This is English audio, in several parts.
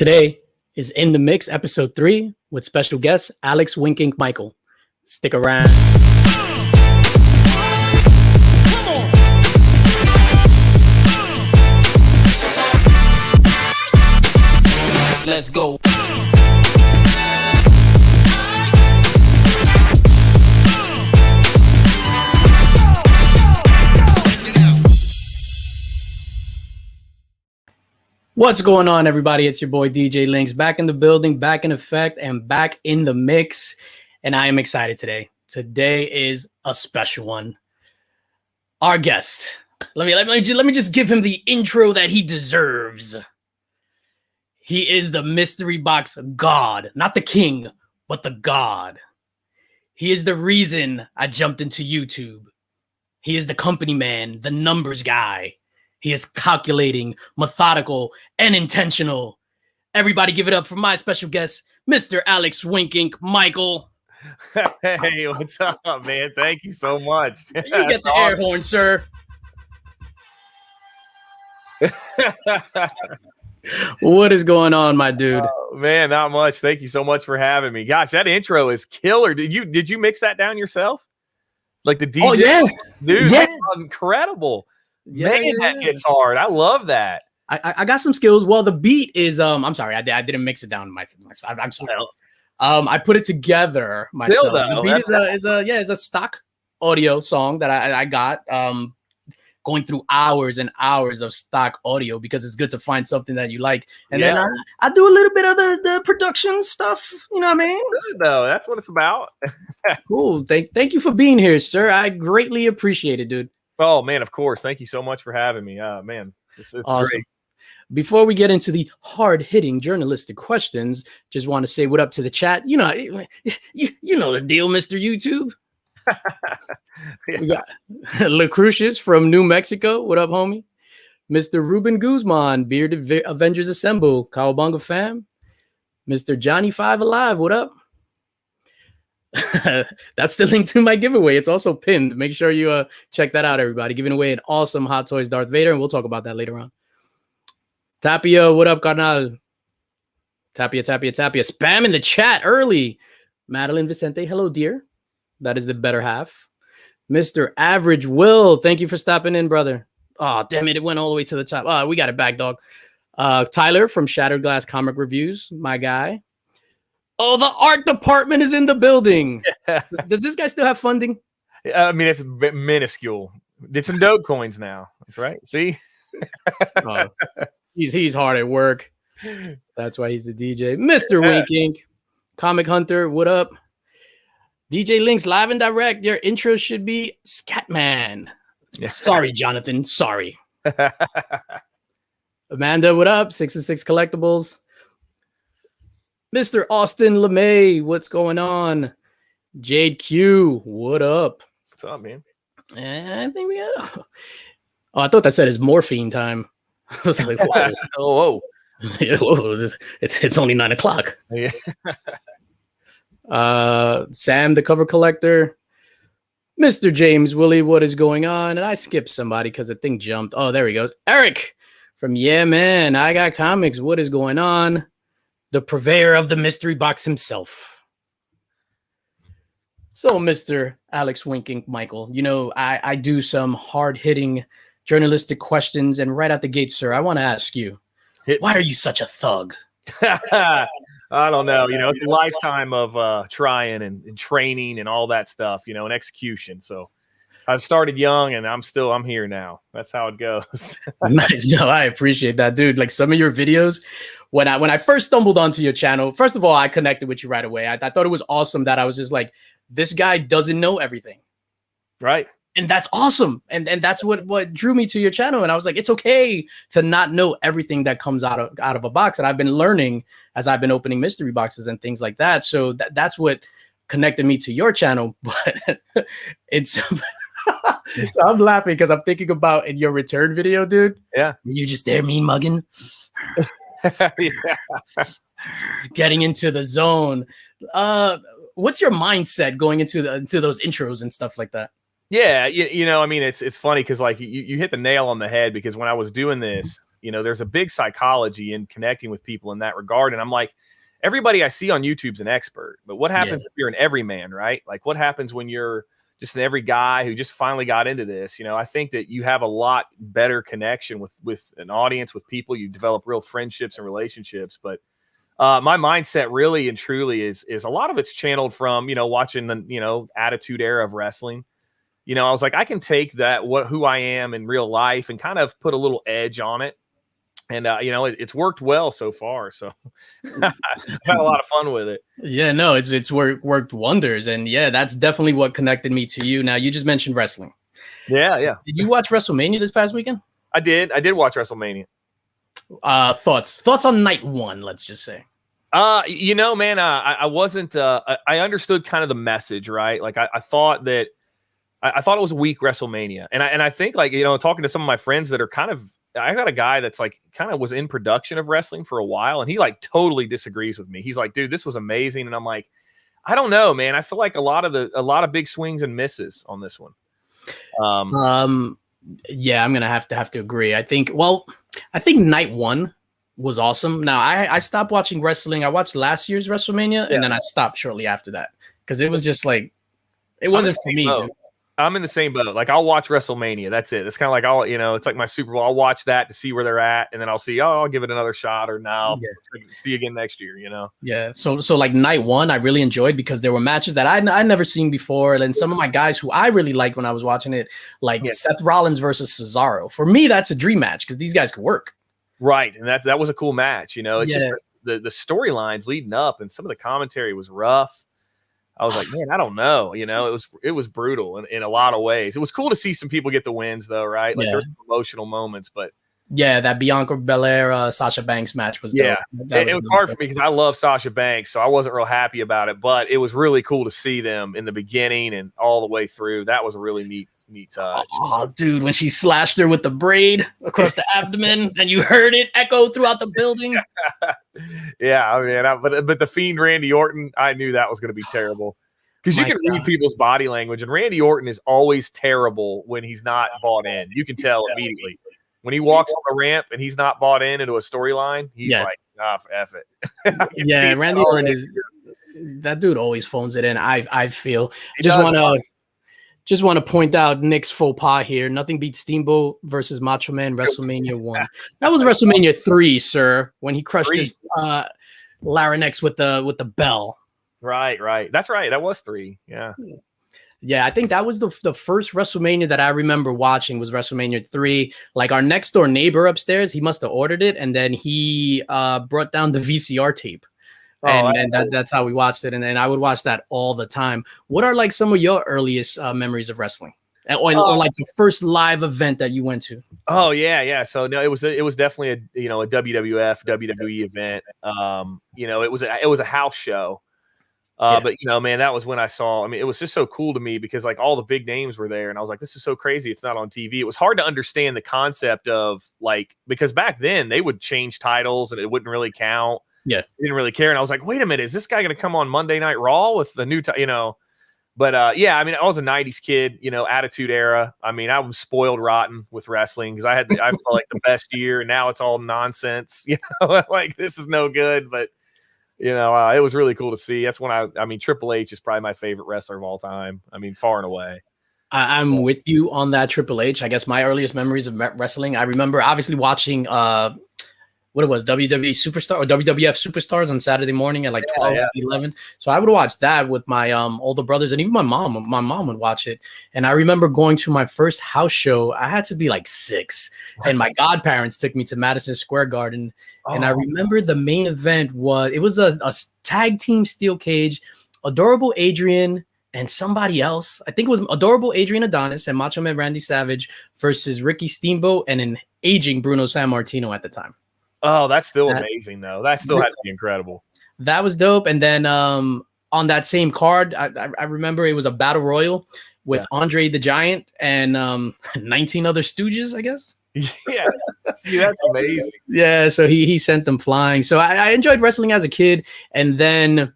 Today is In the Mix, episode 3, with special guest Alex W1nkinc Michael. Stick around. Let's go. What's going on, everybody? It's your boy DJ Linx, back in the building, back in effect, and back in the mix. And I am excited today. Today is a special one. Our guest. Let me just give him the intro that he deserves. He is the mystery box god, not the king, but the god. He is the reason I jumped into YouTube. He is the company man, the numbers guy. He is calculating, methodical, and intentional. Everybody give it up for my special guest, Mr. Alex W1nkinc Michael. Hey, what's up, man? Thank you so much. You get the air horn, sir. What is going on, my dude? Man, not much. Thank you so much for having me. Gosh, that intro is killer. Did you mix that down yourself? Like the DJ? Oh, yeah. Dude, Yeah. that's incredible. Yeah, Man, that gets hard. I love that. I got some skills. Well, the beat is I'm sorry, I didn't mix it down myself. I'm sorry. I put it together myself. Still, though, the beat is a stock audio song that I got going through hours and hours of stock audio because it's good to find something that you like. And then I do a little bit of the production stuff, you know what I mean? Good, though. That's what it's about. Cool. Thank you for being here, sir. I greatly appreciate it, dude. Oh, man, of course. Thank you so much for having me. Man, it's Awesome. great. Before we get into the hard-hitting journalistic questions, just want to say what up to the chat. You know the deal, Mr. YouTube. Yeah. We got Lucrucius from New Mexico. What up, homie? Mr. Ruben Guzman, Bearded Avengers Assemble, Cowabunga fam. Mr. Johnny Five Alive, what up? That's the link to my giveaway. It's also pinned. Make sure you check that out, everybody. Giving away an awesome Hot Toys Darth Vader, and we'll talk about that later on. Tapia, what up, Carnal? Tapia. Spam in the chat early. Madeline Vicente, hello, dear. That is the better half. Mr. Average Will, thank you for stopping in, brother. Oh, damn it. It went all the way to the top. Oh, we got it back, dog. Tyler from Shattered Glass Comic Reviews, my guy. Oh, the art department is in the building. Yeah. Does this guy still have funding? I mean, it's minuscule. It's some Dogecoins now. That's right. See? Oh, he's hard at work. That's why he's the DJ. Mr. W1nkinc, Comic Hunter, what up? DJ Linx, live and direct. Your intro should be Scatman. Yeah. Sorry, Jonathan. Sorry. Amanda, what up? 606 Collectibles. Mr. Austin LeMay, what's going on? Jade Q, what up? What's up, man? I think we got. Oh, I thought that said it's morphine time. I was like, whoa. Whoa. It's only 9 o'clock. Yeah. Sam, the cover collector. Mr. James Willie, what is going on? And I skipped somebody because the thing jumped. Oh, there he goes. Eric from Yeah Man, I Got Comics. What is going on? The purveyor of the mystery box himself. So, Mr. Alex W1nkinc Michael, you know, I do some hard-hitting journalistic questions, and right out the gate, sir, I want to ask you, why are you such a thug? I don't know. You know, it's a lifetime of trying and training and all that stuff, you know, and execution. So I've started young and I'm here now. That's how it goes. Nice. No, I appreciate that, dude. Like some of your videos, when I first stumbled onto your channel, first of all, I connected with you right away. I thought it was awesome that I was just like, this guy doesn't know everything. Right. And that's awesome. And that's what drew me to your channel. And I was like, it's okay to not know everything that comes out of a box. And I've been learning as I've been opening mystery boxes and things like that. So that's what connected me to your channel. But it's so I'm laughing because I'm thinking about in your return video, dude. Yeah. You just there mean mugging. Yeah. Getting into the zone. What's your mindset going into those intros and stuff like that? Yeah, you know, I mean, it's funny because like you hit the nail on the head, because when I was doing this, you know, there's a big psychology in connecting with people in that regard. And I'm like, everybody I see on YouTube's an expert, but what happens if you're an everyman, right? Like what happens when you're just an every guy who just finally got into this? You know, I think that you have a lot better connection with an audience, with people. You develop real friendships and relationships. But my mindset really and truly is a lot of it's channeled from, you know, watching the, you know, attitude era of wrestling. You know, I was like, I can take that, who I am in real life, and kind of put a little edge on it. And, you know, it's worked well so far. So I've had a lot of fun with it. Yeah, no, it's worked wonders. And yeah, that's definitely what connected me to you. Now, you just mentioned wrestling. Yeah, yeah. Did you watch WrestleMania this past weekend? I did watch WrestleMania. Thoughts on night one, let's just say. You know, man, I wasn't, I understood kind of the message, right? Like I thought that, I thought it was a weak WrestleMania. And I think, like, you know, talking to some of my friends that are kind of, I got a guy that's like kind of was in production of wrestling for a while, and he like totally disagrees with me. He's like, dude, this was amazing. And I'm like, I don't know, man. I feel like a lot of big swings and misses on this one. Yeah, I'm gonna have to agree. I think night one was awesome. Now I stopped watching wrestling. I watched last year's WrestleMania, and then I stopped shortly after that because it was just like, it wasn't for me, dude. I'm in the same boat. Like, I'll watch WrestleMania. That's it. It's kind of like, you know, it's like my Super Bowl. I'll watch that to see where they're at, and then I'll see, I'll give it another shot, or now see you again next year, you know? Yeah. So like night one, I really enjoyed because there were matches that I'd never seen before. And some of my guys who I really liked when I was watching it, like Seth Rollins versus Cesaro. For me, that's a dream match because these guys could work. Right. And that was a cool match. You know, it's just the storylines leading up, and some of the commentary was rough. I was like, man, I don't know. You know, it was brutal in a lot of ways. It was cool to see some people get the wins, though, right? Like there's emotional moments, but that Bianca Belair Sasha Banks match was dope. It was hard for me because I love Sasha Banks, so I wasn't real happy about it. But it was really cool to see them in the beginning and all the way through. That was a really neat touch. Oh, dude, when she slashed her with the braid across the abdomen, and you heard it echo throughout the building. Yeah, I mean, but the Fiend Randy Orton, I knew that was going to be terrible because you can read people's body language, and Randy Orton is always terrible when he's not bought in. You can tell immediately when he walks on the ramp and he's not bought into a storyline. He's like, F it. Randy Orton is that dude. Always phones it in. I feel. Just want to point out Nick's faux pas here. Nothing beats Steamboat versus Macho Man WrestleMania 1. That was WrestleMania 3, sir, when he crushed his larynx with the bell. Right. That's right. That was 3. Yeah. Yeah, I think that was the first WrestleMania that I remember watching was WrestleMania 3. Like our next door neighbor upstairs, he must have ordered it, and then he brought down the VCR tape. And that's how we watched it. And then I would watch that all the time. What are like some of your earliest memories of wrestling? Or like the first live event that you went to? Oh, yeah. So no, it was definitely a WWF, WWE event. You know, it was a house show. But you know, man, that was when I saw, I mean, it was just so cool to me because like all the big names were there, and I was like, this is so crazy. It's not on TV. It was hard to understand the concept of like, because back then they would change titles and it wouldn't really count. Yeah, didn't really care. And I was like, wait a minute, is this guy going to come on Monday Night Raw with the new, But yeah, I mean, I was a '90s kid, Attitude Era. I mean, I was spoiled rotten with wrestling because I felt like the best year, and now it's all nonsense. Like this is no good. But it was really cool to see. That's when I mean, Triple H is probably my favorite wrestler of all time. I mean, far and away. I'm with you on that. Triple H. I guess my earliest memories of wrestling, I remember obviously watching what it was, WWE Superstar or WWF Superstars on Saturday morning at like 12, 11. So I would watch that with my older brothers, and even my mom. My mom would watch it. And I remember going to my first house show. I had to be like 6, and my godparents took me to Madison Square Garden. And I remember the main event was a tag team steel cage, Adorable Adrian and somebody else. I think it was Adorable Adrian Adonis and Macho Man Randy Savage versus Ricky Steamboat and an aging Bruno Sammartino at the time. Oh, that's still amazing, though. That still had to be incredible. That was dope. And then on that same card, I remember it was a battle royal with Andre the Giant and 19 other Stooges, I guess. Yeah, see, that's amazing. Yeah, so he sent them flying. So I enjoyed wrestling as a kid. And then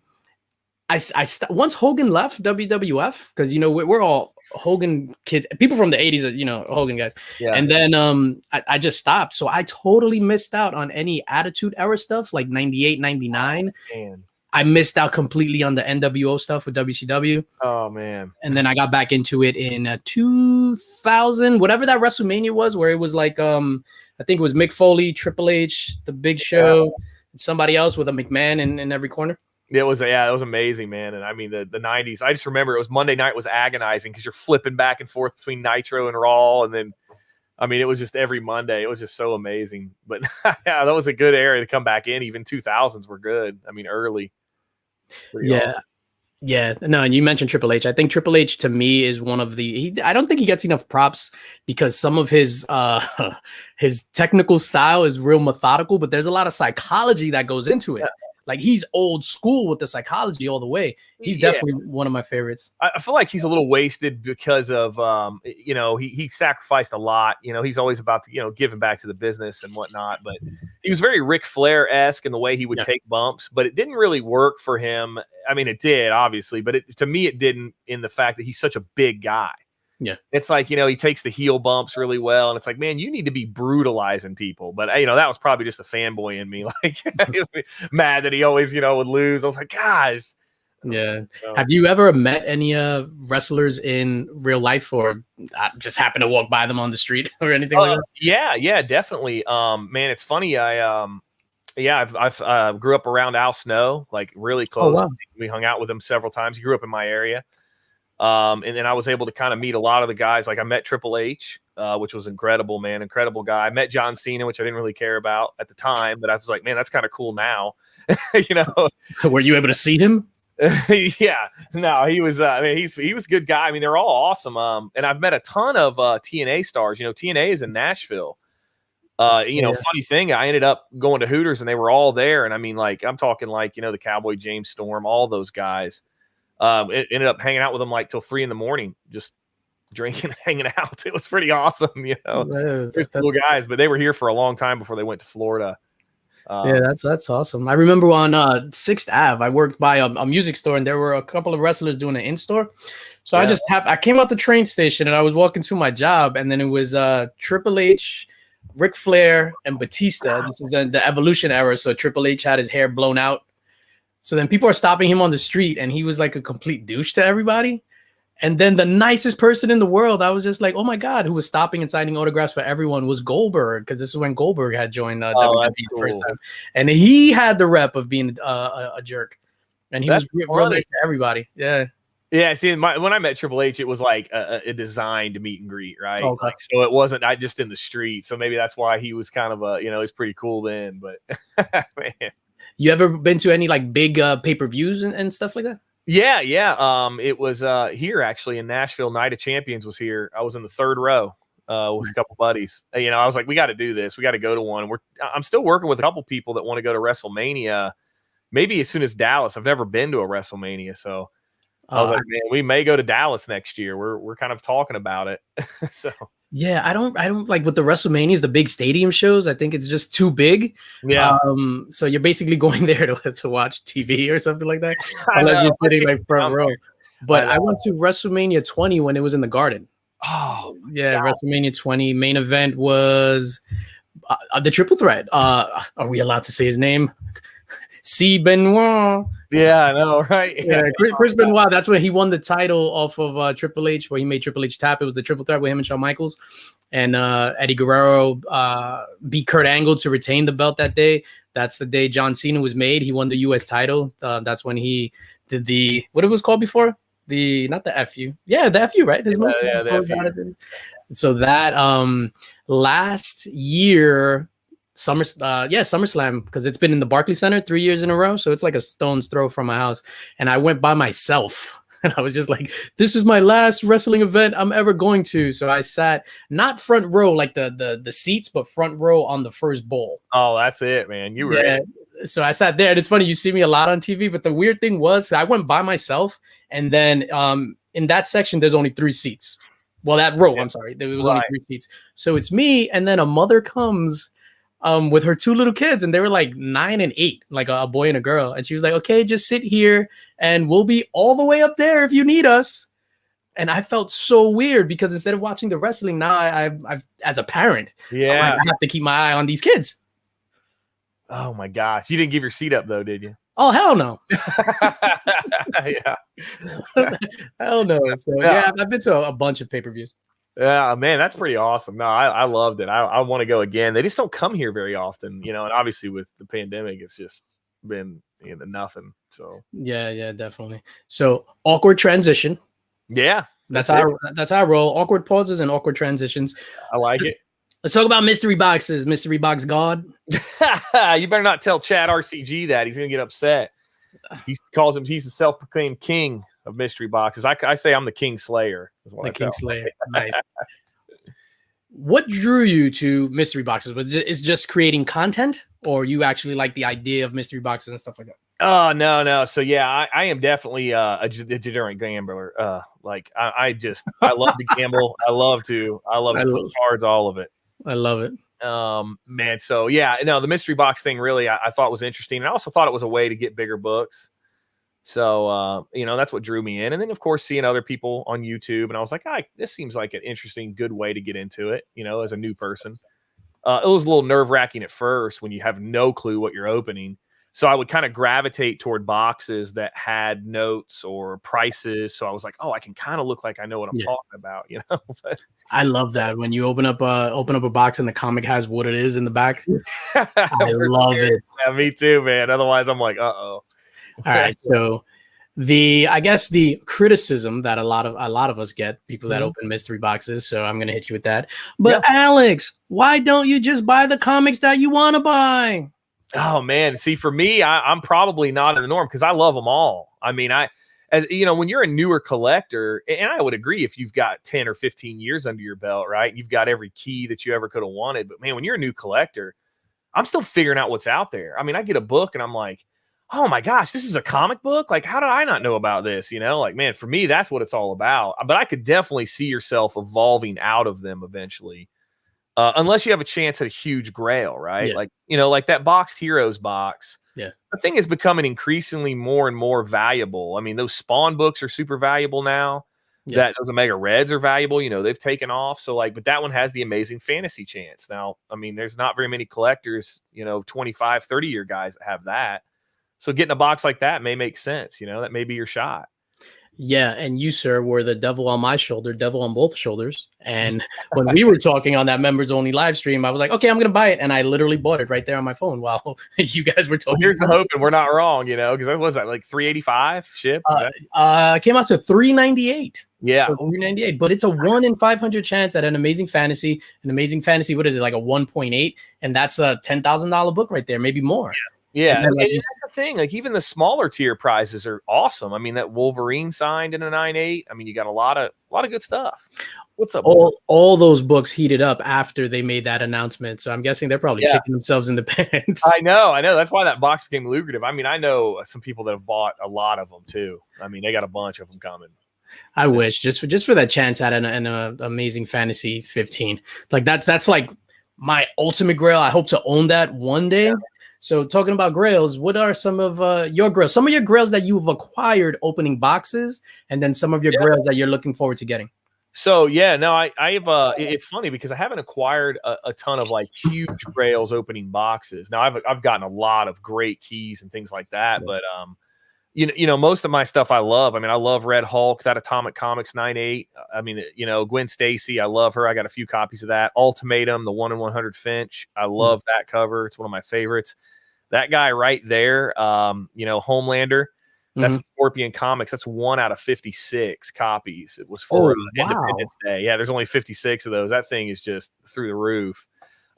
Once Hogan left WWF, because you know we're all Hogan kids, people from the 80s are, you know, Hogan guys. Yeah. And then I just stopped. So I totally missed out on any Attitude Era stuff like 98, 99. Man. I missed out completely on the NWO stuff with WCW. Oh man. And then I got back into it in 2000, whatever that WrestleMania was, where it was like I think it was Mick Foley, Triple H, The Big Show, and somebody else with a McMahon in every corner. It was amazing, man. And I mean the 90s. I just remember it was Monday night was agonizing because you're flipping back and forth between Nitro and Raw, and then I mean it was just every Monday. It was just so amazing. But yeah, that was a good era to come back in. Even 2000s were good. I mean early. Yeah. Awesome. Yeah, no, and you mentioned Triple H. I think Triple H to me is one of I don't think he gets enough props because some of his technical style is real methodical, but there's a lot of psychology that goes into it. Yeah. Like he's old school with the psychology all the way. He's definitely one of my favorites. I feel like he's a little wasted because of you know, he sacrificed a lot. You know, he's always about to, you know, giving back to the business and whatnot. But he was very Ric Flair-esque in the way he would take bumps, but it didn't really work for him. I mean, it did obviously, but to me it didn't in the fact that he's such a big guy. Yeah, it's like, you know, he takes the heel bumps really well, and it's like, man, you need to be brutalizing people. But you know, that was probably just a fanboy in me, like mad that he always, you know, would lose. I was like, gosh. Yeah. So, have you ever met any wrestlers in real life, or just happen to walk by them on the street or anything like that? Yeah, definitely. Man, it's funny. I've grew up around Al Snow, like really close. Oh, wow. We hung out with him several times. He grew up in my area. And then I was able to kind of meet a lot of the guys. Like I met Triple H, which was incredible, man. Incredible guy. I met John Cena, which I didn't really care about at the time, but I was like, man, that's kind of cool now. You know, were you able to see him? Yeah, no, he was, I mean, he was a good guy. I mean, they're all awesome. And I've met a ton of, TNA stars. You know, TNA is in Nashville. You know, funny thing, I ended up going to Hooters and they were all there. And I mean, like, I'm talking like, you know, the Cowboy James Storm, all those guys. It ended up hanging out with them like till 3 a.m, just drinking, hanging out. It was pretty awesome, you know. They're cool guys, but they were here for a long time before they went to Florida. Yeah, that's awesome. I remember on 6th Ave, I worked by a music store, and there were a couple of wrestlers doing an in-store. So I came out the train station, and I was walking to my job, and then it was Triple H, Ric Flair, and Batista. This is the Evolution era, so Triple H had his hair blown out. So then people are stopping him on the street, and he was like a complete douche to everybody. And then the nicest person in the world, I was just like, oh my God, who was stopping and signing autographs for everyone was Goldberg, because this is when Goldberg had joined WWE the first time. And he had the rep of being a jerk. And he was real nice to everybody. Yeah. Yeah, see, when I met Triple H, it was like a designed meet and greet, right? Okay. Like, so it wasn't just in the street. So maybe that's why he was kind of you know, he's pretty cool then. But man. You ever been to any like big pay-per-views and stuff like that? Yeah. It was here actually in Nashville. Night of Champions was here. I was in the 3rd row with a couple buddies. You know, I was like, we got to do this. We got to go to one. I'm still working with a couple people that want to go to WrestleMania, maybe as soon as Dallas. I've never been to a WrestleMania, so I was like, man, we may go to Dallas next year. We're kind of talking about it. So. Yeah, I don't like with the WrestleManias, the big stadium shows. I think it's just too big. Yeah. So you're basically going there to watch TV or something like that. Unless you're sitting like front row. But I went to WrestleMania 20 when it was in the Garden. Oh, yeah, God. WrestleMania 20 main event was the triple threat. Are we allowed to say his name? C. Benoit. Yeah, I know, right? Yeah, Chris Benoit. That's when he won the title off of Triple H, where he made Triple H tap. It was the triple threat with him and Shawn Michaels. And Eddie Guerrero beat Kurt Angle to retain the belt that day. That's the day John Cena was made. He won the U.S. title. That's when he did what it was called before? Not the FU. Yeah, the FU, right? Yeah, the FU. So that last year... SummerSlam, because it's been in the Barclays Center 3 years in a row, so it's like a stone's throw from my house. And I went by myself, and I was just like, "This is my last wrestling event I'm ever going to." So I sat not front row like the seats, but front row on the first bowl. Oh, that's it, man. You were. Yeah. So I sat there, and it's funny, you see me a lot on TV, but the weird thing was I went by myself, and then in that section there's only 3 seats. Well, that row, I'm sorry, there was only 3 seats. So it's me, and then a mother comes with her 2 little kids, and they were like 9 and 8, like a boy and a girl. And she was like, okay, just sit here and we'll be all the way up there if you need us. And I felt so weird because instead of watching the wrestling, now I've as a parent, Yeah, I have to keep my eye on these kids. Oh my gosh, you didn't give your seat up though, did you? Oh, hell no. Yeah. Hell no. So yeah, I've been to a bunch of pay-per-views. Yeah, man, that's pretty awesome. No, I loved it. I want to go again. They just don't come here very often, and obviously with the pandemic, it's just been nothing. So yeah, definitely. So awkward transition. Yeah, that's how I roll. Awkward pauses and awkward transitions. I like it. Let's talk about mystery boxes. Mystery box God. You better not tell Chad RCG that. He's gonna get upset. He calls him. He's the self-proclaimed king of mystery boxes. I say I'm the king slayer. The king slayer. Nice. What drew you to mystery boxes? Was it just creating content, or you actually like the idea of mystery boxes and stuff like that? Oh, no. So yeah, I am definitely a degenerate gambler. I love to gamble. I love to play cards, all of it. I love it. Man. So yeah, no, the mystery box thing really I thought was interesting. And I also thought it was a way to get bigger books. So, that's what drew me in. And then of course, seeing other people on YouTube, and I was like, this seems like an interesting, good way to get into it, as a new person. It was a little nerve-wracking at first when you have no clue what you're opening. So I would kind of gravitate toward boxes that had notes or prices. So I was like, I can kind of look like I know what I'm talking about, But I love that when you open up a box and the comic has what it is in the back. I love it. Yeah, me too, man. Otherwise, I'm like, uh-oh. All right. So I guess the criticism that a lot of us get, people that open mystery boxes. So I'm gonna hit you with that. But Alex, why don't you just buy the comics that you want to buy? Oh man, see, for me, I'm probably not in the norm because I love them all. I mean, when you're a newer collector, and I would agree if you've got 10 or 15 years under your belt, right? You've got every key that you ever could have wanted. But man, when you're a new collector, I'm still figuring out what's out there. I mean, I get a book and I'm like, oh my gosh, this is a comic book? Like, how did I not know about this? Like, man, for me, that's what it's all about. But I could definitely see yourself evolving out of them eventually. Unless you have a chance at a huge grail, right? Yeah. Like that Boxed Heroes box. Yeah. The thing is becoming increasingly more and more valuable. I mean, those Spawn books are super valuable now. Yeah. Those Omega Reds are valuable. They've taken off. So but that one has the Amazing Fantasy chance. Now, I mean, there's not very many collectors, 25, 30-year guys that have that. So getting a box like that may make sense. That may be your shot. Yeah, and you, sir, were the devil on my shoulder, devil on both shoulders. And when we were talking on that members only live stream, I was like, okay, I'm gonna buy it, and I literally bought it right there on my phone while you guys were talking. Well, here's the hope, and we're not wrong, because what was that, like $385 ship? Came out to $398. Yeah, so $398, but it's a 1 in 500 chance at an Amazing Fantasy. An Amazing Fantasy, what is it, like a 1.8? And that's a $10,000 book right there, maybe more. Yeah, and that's the thing. Like, even the smaller tier prizes are awesome. I mean, that Wolverine signed in a 9.8. I mean, you got a lot of good stuff. What's up? All those books heated up after they made that announcement. So I'm guessing they're probably kicking themselves in the pants. I know. That's why that box became lucrative. I mean, I know some people that have bought a lot of them too. I mean, they got a bunch of them coming. I wish just for that chance at an Amazing Fantasy 15. Like that's like my ultimate grail. I hope to own that one day. Yeah. So talking about grails, what are some of your grails? Some of your grails that you've acquired opening boxes, and then some of your grails that you're looking forward to getting. So I have it's funny because I haven't acquired a ton of like huge grails opening boxes. Now I've gotten a lot of great keys and things like that, but most of my stuff I love. I mean, I love Red Hulk, that Atomic Comics 9.8. I mean, Gwen Stacy, I love her. I got a few copies of that. Ultimatum, the 1 in 100 Finch. I love that cover. It's one of my favorites. That guy right there, Homelander, that's Scorpion Comics. That's 1 out of 56 copies. It was for Independence Day. Yeah, there's only 56 of those. That thing is just through the roof.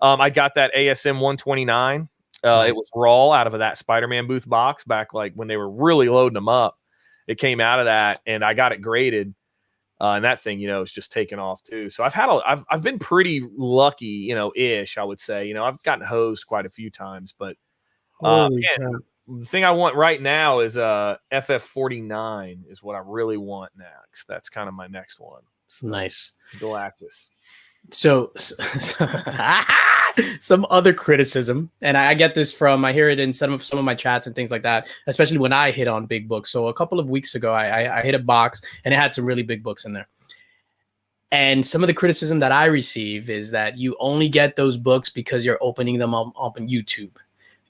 I got that ASM 129. It was raw out of that Spider-Man booth box back like when they were really loading them up. It came out of that, and I got it graded, and that thing, is just taken off too. So I've been pretty lucky, ish, I would say. I've gotten hosed quite a few times, but the thing I want right now is FF49 is what I really want next. That's kind of my next one. So, nice. Galactus. So some other criticism, and I get this from, I hear it in some of my chats and things like that, especially when I hit on big books. So a couple of weeks ago, I hit a box and it had some really big books in there. And some of the criticism that I receive is that you only get those books because you're opening them up on YouTube.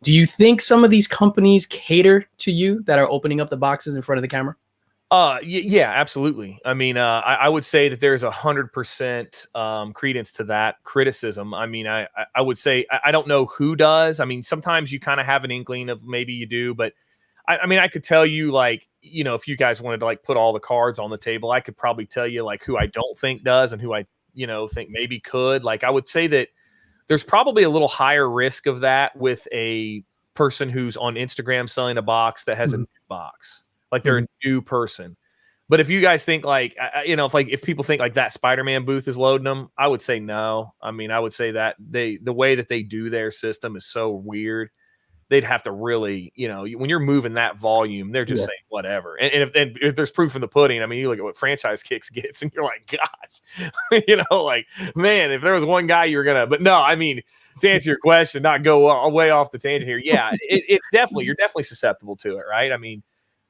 Do you think some of these companies cater to you that are opening up the boxes in front of the camera? Yeah, absolutely. I mean, I would say that there's 100% credence to that criticism. I mean, I would say I don't know who does. I mean, sometimes you kind of have an inkling of maybe you do, but I mean, I could tell you, like, you know, if you guys wanted to like put all the cards on the table, I could probably tell you like who I don't think does and who I, you know, think maybe could. Like, I would say that there's probably a little higher risk of that with a person who's on Instagram selling a box that has a new box. Like they're a new person. But if you guys think like, you know, if people think like that Spider-Man booth is loading them, I would say no. I mean, I would say that the way that they do their system is so weird. They'd have to really, you know, when you're moving that volume, they're just saying whatever. And if there's proof in the pudding, I mean, you look at what Franchise Kicks gets and you're like, gosh, you know, like, man, if there was one guy you were going to, but no, I mean, to answer your question, not go way off the tangent here. Yeah, it's definitely, you're definitely susceptible to it, right? I mean,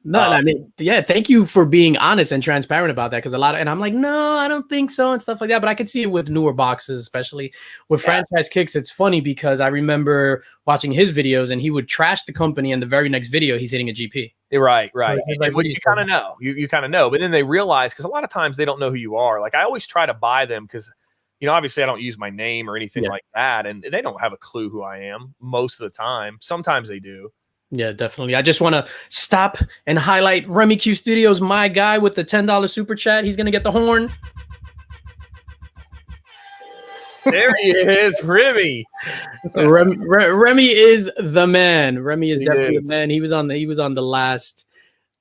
no, I mean, yeah, thank you for being honest and transparent about that. Because and I'm like, no, I don't think so, and stuff like that. But I could see it with newer boxes, especially with Franchise Kicks. It's funny because I remember watching his videos and he would trash the company, and the very next video, he's hitting a GP. Right. So like, you kind of know. You kind of know. But then they realize, because a lot of times they don't know who you are. Like, I always try to buy them because, you know, obviously I don't use my name or anything like that. And they don't have a clue who I am most of the time. Sometimes they do. Yeah, definitely. I just want to stop and highlight Remy Q Studios, my guy with the $10 super chat. He's going to get the horn. There he is, Remy. Remy is the man. Remy is definitely the man. He was on the last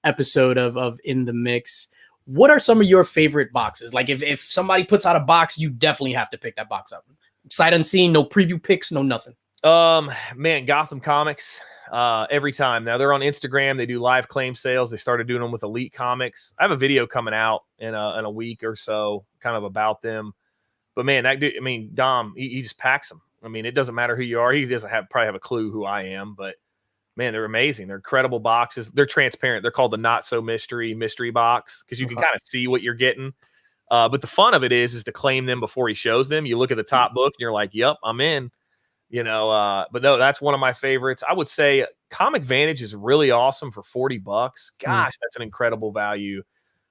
episode of In the Mix. What are some of your favorite boxes? Like if somebody puts out a box, you definitely have to pick that box up. Sight unseen, no preview picks, no nothing. Man, Gotham Comics. Every time. Now they're on Instagram. They do live claim sales. They started doing them with Elite Comics. I have a video coming out in a week or so, kind of about them. But man, that dude, I mean, Dom, he just packs them. I mean, it doesn't matter who you are. He doesn't probably have a clue who I am, but man, they're amazing. They're incredible boxes. They're transparent. They're called the Not So Mystery box because you can kind of see what you're getting. But the fun of it is to claim them before he shows them. You look at the top book and you're like, yep, I'm in. You know, but no, that's one of my favorites. I would say Comic Vantage is really awesome for $40. Gosh, that's an incredible value.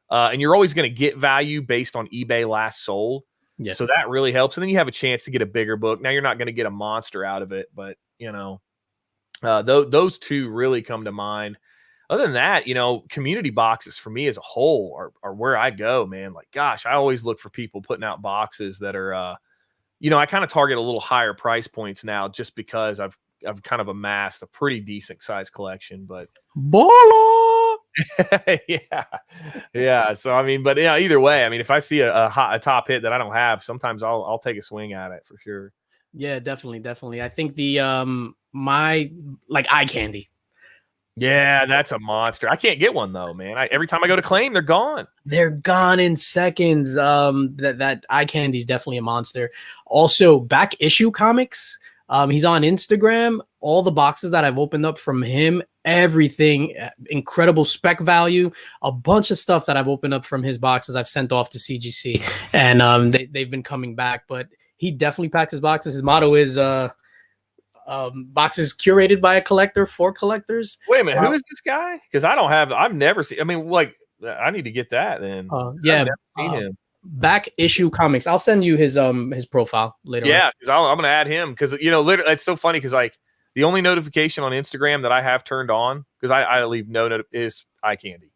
And you're always going to get value based on eBay last sold. Yeah. So that really helps. And then you have a chance to get a bigger book. Now you're not going to get a monster out of it, but you know, those two really come to mind. Other than that, you know, community boxes for me as a whole are where I go, man. Like, gosh, I always look for people putting out boxes that are, you know, I kind of target a little higher price points now just because I've kind of amassed a pretty decent size collection, but Bola! yeah. So, I mean, but yeah, either way, I mean, if I see a top hit that I don't have, sometimes I'll take a swing at it for sure. Yeah, definitely. I think the, my like eye candy. Yeah, that's a monster. I can't get one though, man. Every time I go to claim, they're gone. They're gone in seconds. That eye candy is definitely a monster. Also, Back Issue Comics. He's on Instagram. All the boxes that I've opened up from him, everything, incredible spec value. A bunch of stuff that I've opened up from his boxes, I've sent off to CGC, and they've been coming back. But he definitely packs his boxes. His motto is boxes curated by a collector for collectors. Wait a minute, who is this guy? Because I've never seen. I mean, like, I need to get that then. Yeah, I've never seen him. Back Issue Comics. I'll send you his profile later. Yeah, because I'm gonna add him because you know, literally, it's so funny because like the only notification on Instagram that I have turned on because I leave is eye candy.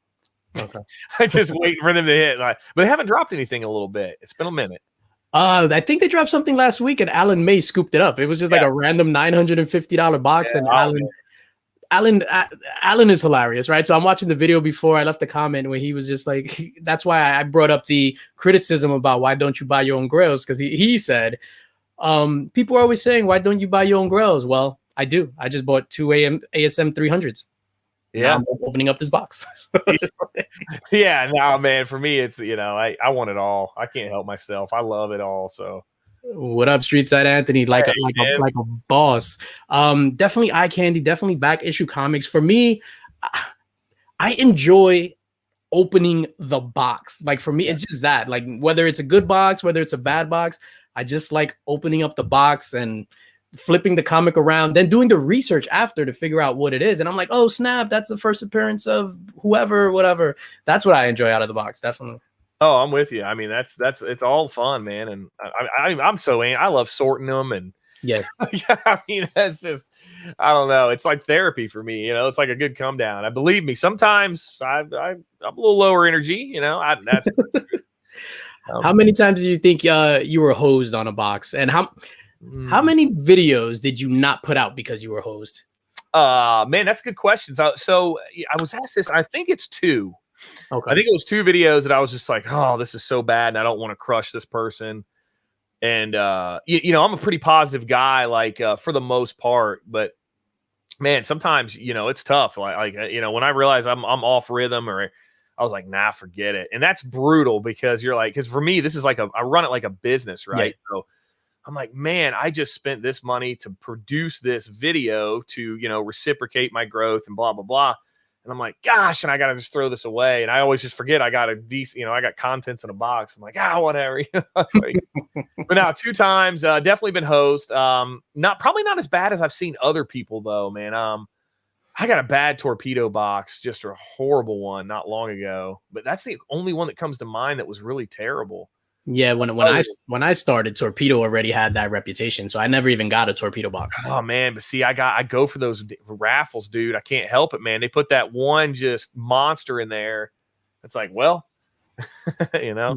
Okay, I just wait for them to hit, but they haven't dropped anything in a little bit. It's been a minute. I think they dropped something last week, and Alan May scooped it up. It was just like a random $950 box, and Alan is hilarious, right? So I'm watching the video before I left the comment where he was just like, that's why I brought up the criticism about why don't you buy your own grails, because he said, people are always saying, why don't you buy your own grails? Well, I do. I just bought 2 ASM 300s. Yeah, I'm opening up this box. Yeah, no, man. For me, it's, you know, I want it all. I can't help myself. I love it all. So What up, Street Side Anthony? Like Hey, like a boss. Definitely eye candy. Definitely back issue comics. For me, I enjoy opening the box. Like for me, it's just that. Like whether it's a good box, whether it's a bad box, I just like opening up the box and flipping the comic around, then doing the research after to figure out what it is. And I'm like, oh snap, that's the first appearance of whoever, whatever. That's what I enjoy out of the box, definitely. Oh, I'm with you. I mean, that's it's all fun, man. And I'm so I love sorting them and Yeah. yeah, I mean, that's just I don't know. It's like therapy for me. You know, it's like a good come down. I believe me. Sometimes I'm a little lower energy. You know, that's How many times do you think you were hosed on a box, and how many videos did you not put out because you were hosed? Man, that's a good question. So I was asked this. I think it's 2. Okay. I think it was 2 videos that I was just like, oh, this is so bad, and I don't want to crush this person. And you know, I'm a pretty positive guy, like for the most part. But man, sometimes you know it's tough. Like you know, when I realize I'm off rhythm, or I was like, nah, forget it. And that's brutal because you're like, because for me, this is like I run it like a business, right? Yeah. So I'm like, man, I just spent this money to produce this video to, you know, reciprocate my growth and blah, blah, blah. And I'm like, gosh, and I got to just throw this away. And I always just forget I got a decent, you know, I got contents in a box. I'm like, whatever. Like, but now 2 times, definitely been hosed. Probably not as bad as I've seen other people though, man. I got a bad torpedo box, just a horrible one not long ago, but that's the only one that comes to mind that was really terrible. Yeah, when I started, Torpedo already had that reputation, so I never even got a torpedo box. Oh man, but see, I go for those raffles, dude. I can't help it, man. They put that one just monster in there. It's like, well, you know.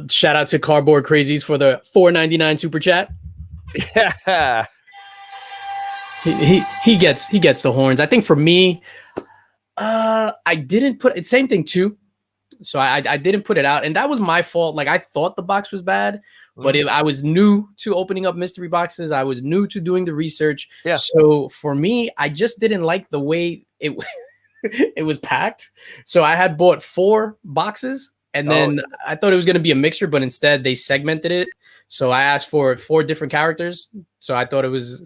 Shout out to Cardboard Crazies for the $4.99 super chat. Yeah. He gets the horns. I think for me, I didn't put it. Same thing too. So I didn't put it out, and that was my fault. Like I thought the box was bad, but I was new to opening up mystery boxes. I was new to doing the research. Yeah. So for me, I just didn't like the way it it was packed. So I had bought 4 boxes, and then I thought it was going to be a mixture, but instead they segmented it. So I asked for 4 different characters. So I thought it was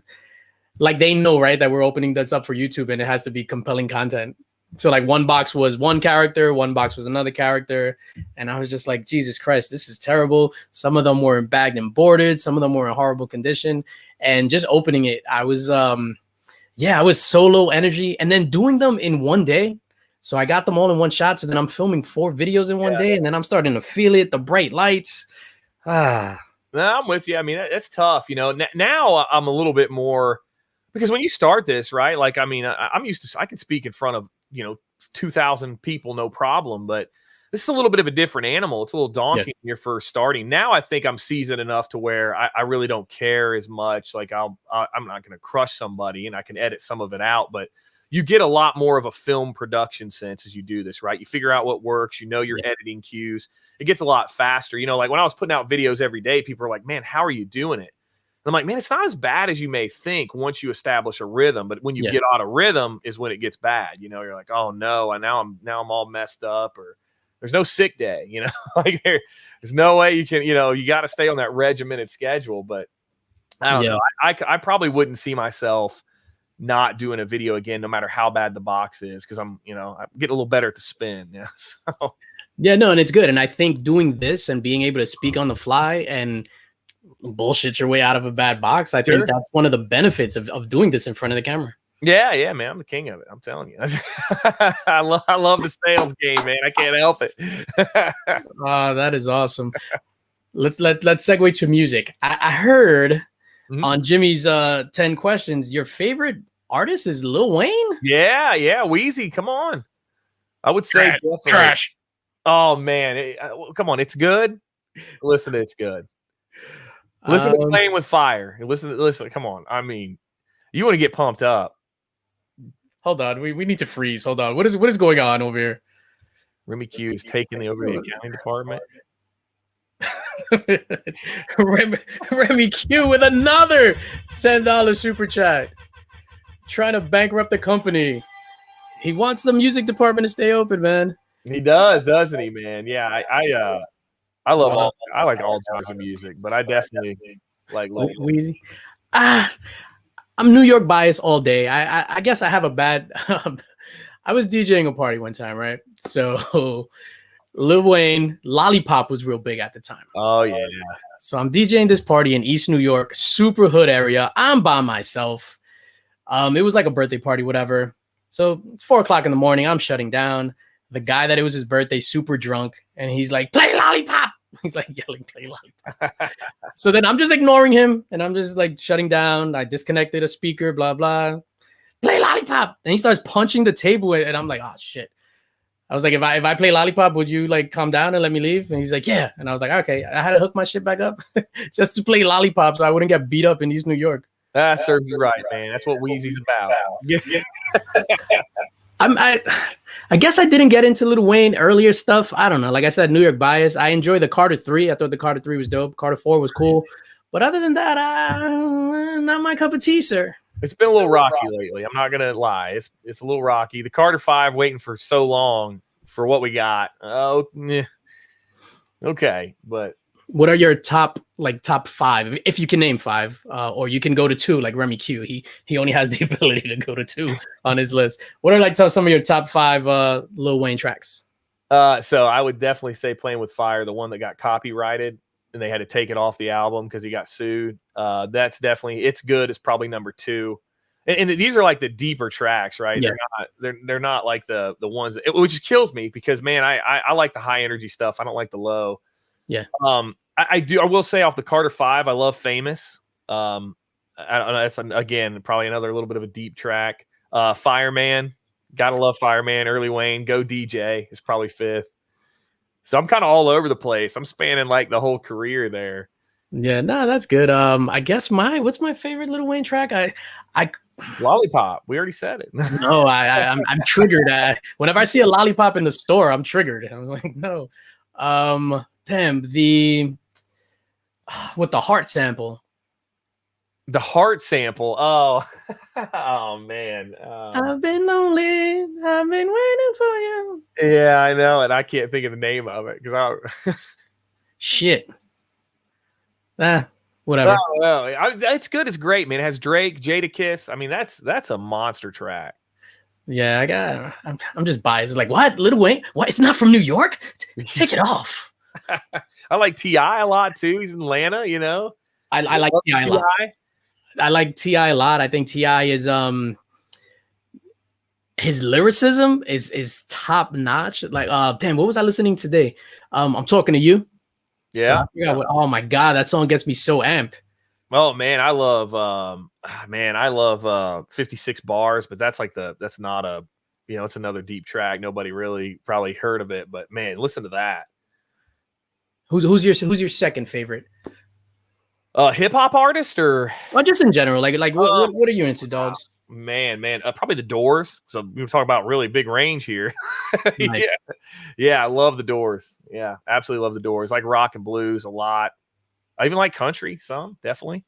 like they know, right, that we're opening this up for YouTube, and it has to be compelling content. So like one box was one character, one box was another character. And I was just like, Jesus Christ, this is terrible. Some of them were bagged and boarded. Some of them were in horrible condition. And just opening it, I was so low energy. And then doing them in one day. So I got them all in one shot. So then I'm filming 4 videos in one day. And then I'm starting to feel it, the bright lights. No, I'm with you. I mean, it's tough. You know, now I'm a little bit more, because when you start this, right? Like, I mean, I'm used to, I can speak in front of, 2,000 people, no problem. But this is a little bit of a different animal. It's a little daunting when you're first starting. Now I think I'm seasoned enough to where I really don't care as much. Like I'm not going to crush somebody, and I can edit some of it out. But you get a lot more of a film production sense as you do this, right? You figure out what works. Your editing cues. It gets a lot faster. Like when I was putting out videos every day, people are like, "Man, how are you doing it?" I'm like, man, it's not as bad as you may think once you establish a rhythm, but when you get out of rhythm is when it gets bad. You're like, oh no, and now I'm all messed up, or there's no sick day, like there's no way you can, you got to stay on that regimented schedule. But I don't know. I probably wouldn't see myself not doing a video again, no matter how bad the box is, because I'm getting a little better at the spin. Yeah. So. Yeah, no, and it's good. And I think doing this and being able to speak on the fly and bullshit your way out of a bad box, I think that's one of the benefits of doing this in front of the camera. Yeah, man, I'm the king of it. I'm telling you. I love the sales game, man. I can't help it. That is awesome. Let's segue to music. I heard on Jimmy's 10 questions, your favorite artist is Lil Wayne? Yeah, Weezy. Come on. I would say trash. Oh man, come on, it's good. Listen, it's good. Listen to Playing with Fire. Listen. Come on. I mean, you want to get pumped up. Hold on. We need to freeze. Hold on. What is going on over here? Remy Q is taking over the accounting department. Remy Q with another $10 super chat. Trying to bankrupt the company. He wants the music department to stay open, man. He does, doesn't he, man? Yeah, I like all genres of music, but I definitely like Wheezy. I'm New York biased all day. I guess I have a bad. I was DJing a party one time, right? So Lil Wayne, Lollipop was real big at the time. Oh yeah. So I'm DJing this party in East New York, super hood area. I'm by myself. It was like a birthday party, whatever. So it's 4:00 in the morning. I'm shutting down. The guy that it was his birthday, super drunk, and he's like, "Play Lollipop." He's like yelling, "Play Lollipop." So then I'm just ignoring him, and I'm just like shutting down. I disconnected a speaker, blah blah. Play Lollipop, and he starts punching the table, and I'm like, "Oh shit." I was like, if I play Lollipop, would you like calm down and let me leave? And he's like, yeah. And I was like, okay. I had to hook my shit back up just to play Lollipop so I wouldn't get beat up in East New York. That serves you right, man. That's what Wheezy's about. I guess I didn't get into Lil Wayne earlier stuff. I don't know. Like I said, New York bias. I enjoy the Carter 3. I thought the Carter 3 was dope. Carter 4 was cool. But other than that, not my cup of tea, sir. It's been a little rocky lately. I'm not gonna lie. It's a little rocky. The Carter 5 waiting for so long for what we got. Oh, okay. But what are your top 5, if you can name 5, or you can go to 2, like Remy Q. He only has the ability to go to 2 on his list. What are like some of your top 5 Lil Wayne tracks? So I would definitely say Playing with Fire, the one that got copyrighted and they had to take it off the album because he got sued. That's definitely, it's good. It's probably number 2. And these are like the deeper tracks, right? Yeah. They're not like the ones which kills me because man, I like the high energy stuff. I don't like the low. Yeah. I will say off the Carter 5, I love Famous. I don't know. That's again probably another little bit of a deep track. Fireman, gotta love Fireman. Early Wayne, Go DJ is probably 5th. So I'm kind of all over the place. I'm spanning like the whole career there. Yeah, no, that's good. I guess what's my favorite Lil Wayne track? Lollipop. We already said it. No, I'm triggered. Whenever I see a lollipop in the store, I'm triggered. I'm like, no. Damn, with the heart sample. The heart sample. Oh, oh man. I've been lonely. I've been waiting for you. Yeah, I know, and I can't think of the name of it because shit. Whatever. Oh, well, it's good. It's great, man. It has Drake, Jadakiss. I mean, that's a monster track. Yeah, I'm just biased. It's like, what? Lil Wayne? What? It's not from New York? Take it off. I like T.I. a lot too. He's in Atlanta, you know. I like T.I. a lot. I like T.I. a lot. I think T.I. is his lyricism is top notch. Like, damn, what was I listening today? I'm Talking to You. Yeah. So oh my god, that song gets me so amped. Oh man, I love 56 Bars, but that's not a, you know, it's another deep track. Nobody really probably heard of it, but man, listen to that. Who's your second favorite? Hip hop artist or just in general? Like what are you into, dogs? Man, probably the Doors. So we were talking about really big range here. Nice. Yeah, I love the Doors. Yeah, absolutely love the Doors. Like rock and blues a lot. I even like country, some definitely.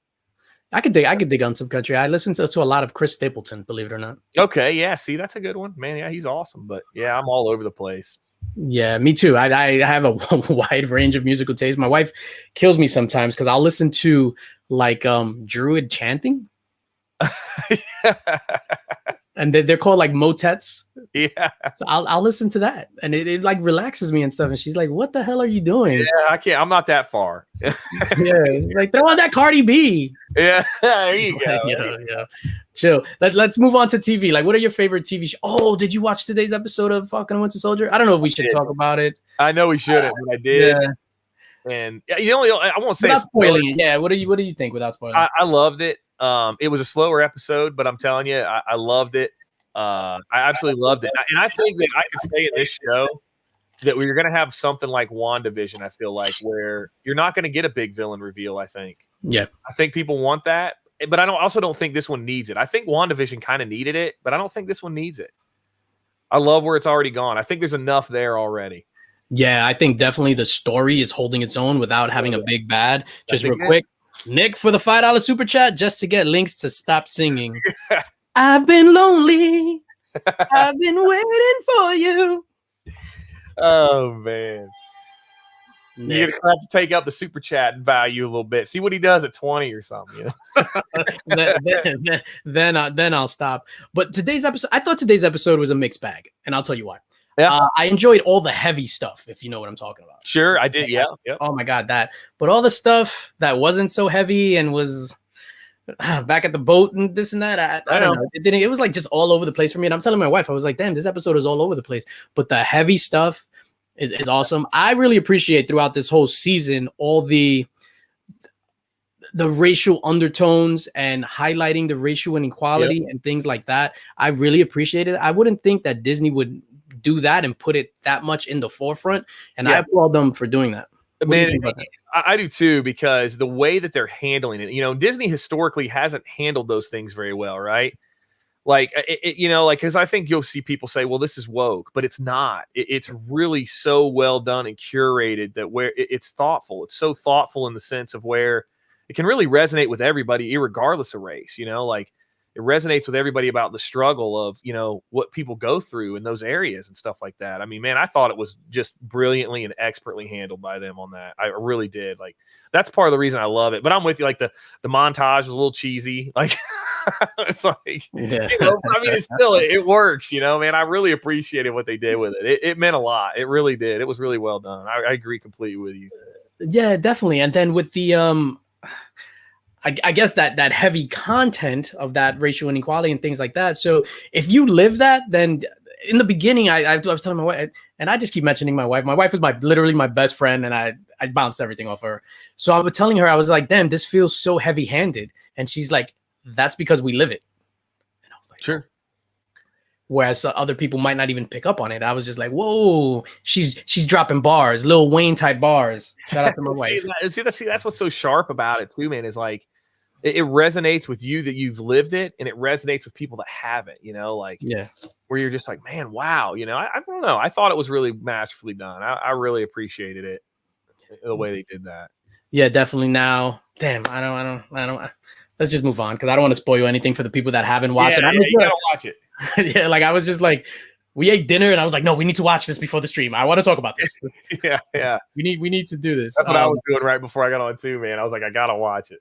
I could dig on some country. I listen to a lot of Chris Stapleton, believe it or not. Okay, yeah, see, that's a good one, man. Yeah, he's awesome. But yeah, I'm all over the place. Yeah, me too. I have a wide range of musical taste. My wife kills me sometimes because I'll listen to like Druid chanting. And they're called like motets. Yeah. So I'll listen to that, and it like relaxes me and stuff. And she's like, "What the hell are you doing?" Yeah, I can't. I'm not that far. Yeah, like throw on that Cardi B. Yeah, there you go. Yeah. Chill. Let's move on to TV. Like, what are your favorite TV shows? Oh, did you watch today's episode of Falcon and Winter Soldier? I don't know if we should talk about it. I know we shouldn't, but I did. Yeah. And you know, I won't say without spoiling it. Yeah. What do you think without spoiling? I loved it. It was a slower episode, but I'm telling you, I loved it. I absolutely loved it. And I think that I could say in this show that we're going to have something like WandaVision, I feel like, where you're not going to get a big villain reveal, I think. Yeah. I think people want that, but I also don't think this one needs it. I think WandaVision kind of needed it, but I don't think this one needs it. I love where it's already gone. I think there's enough there already. Yeah, I think definitely the story is holding its own without having a big bad. Just real quick. Nick for the $5 super chat just to get Linx to stop singing. I've been lonely. I've been waiting for you. Oh man. You're gonna have to take up the super chat value a little bit. See what he does at 20 or something. You know? then I'll stop. But today's episode, I thought today's episode was a mixed bag, and I'll tell you why. Yeah. I enjoyed all the heavy stuff, if you know what I'm talking about. Sure, I did. Yeah. Oh my god, that. But all the stuff that wasn't so heavy and was back at the boat and this and that, I don't know. It was like just all over the place for me. And I'm telling my wife, I was like, damn, this episode is all over the place. But the heavy stuff is awesome. I really appreciate throughout this whole season all the racial undertones and highlighting the racial inequality and things like that. I really appreciate it. I wouldn't think that Disney would do that and put it that much in the forefront. And I applaud them for doing that. Man, I do too, because the way that they're handling it, you know, Disney historically hasn't handled those things very well, right? Like, you know, like, because I think you'll see people say, well, this is woke, but it's not. It's really so well done and curated that where it's thoughtful. It's so thoughtful in the sense of where it can really resonate with everybody, irregardless of race, you know, like it resonates with everybody about the struggle of, you know, what people go through in those areas and stuff like that. I mean, man, I thought it was just brilliantly and expertly handled by them on that. I really did. Like, that's part of the reason I love it. But I'm with you. Like the montage was a little cheesy. Like, it's like, you know, I mean, it's still, it works, you know, man. I really appreciated what they did with it. It meant a lot. It really did. It was really well done. I agree completely with you. Yeah, definitely. And then with the, I guess that heavy content of that racial inequality and things like that. So if you live that, then in the beginning, I was telling my wife, and I just keep mentioning my wife. My wife is literally my best friend, and I bounced everything off her. So I was telling her, I was like, damn, this feels so heavy handed. And she's like, that's because we live it. And I was like, sure. Whereas other people might not even pick up on it. I was just like, whoa, she's dropping bars, Lil Wayne type bars. Shout out to my wife. See, that's what's so sharp about it too, man, is like it resonates with you that you've lived it, and it resonates with people that haven't, you know, like where you're just like, man, wow, you know, I don't know. I thought it was really masterfully done. I really appreciated it, the way they did that. Yeah, definitely. Now, damn, I don't. Let's just move on because I don't want to spoil anything for the people that haven't watched it. You gotta watch it. Yeah, like I was just like, we ate dinner and I was like, no, we need to watch this before the stream. I want to talk about this. Yeah. We need to do this. That's what I was doing right before I got on too, man. I was like, I gotta watch it.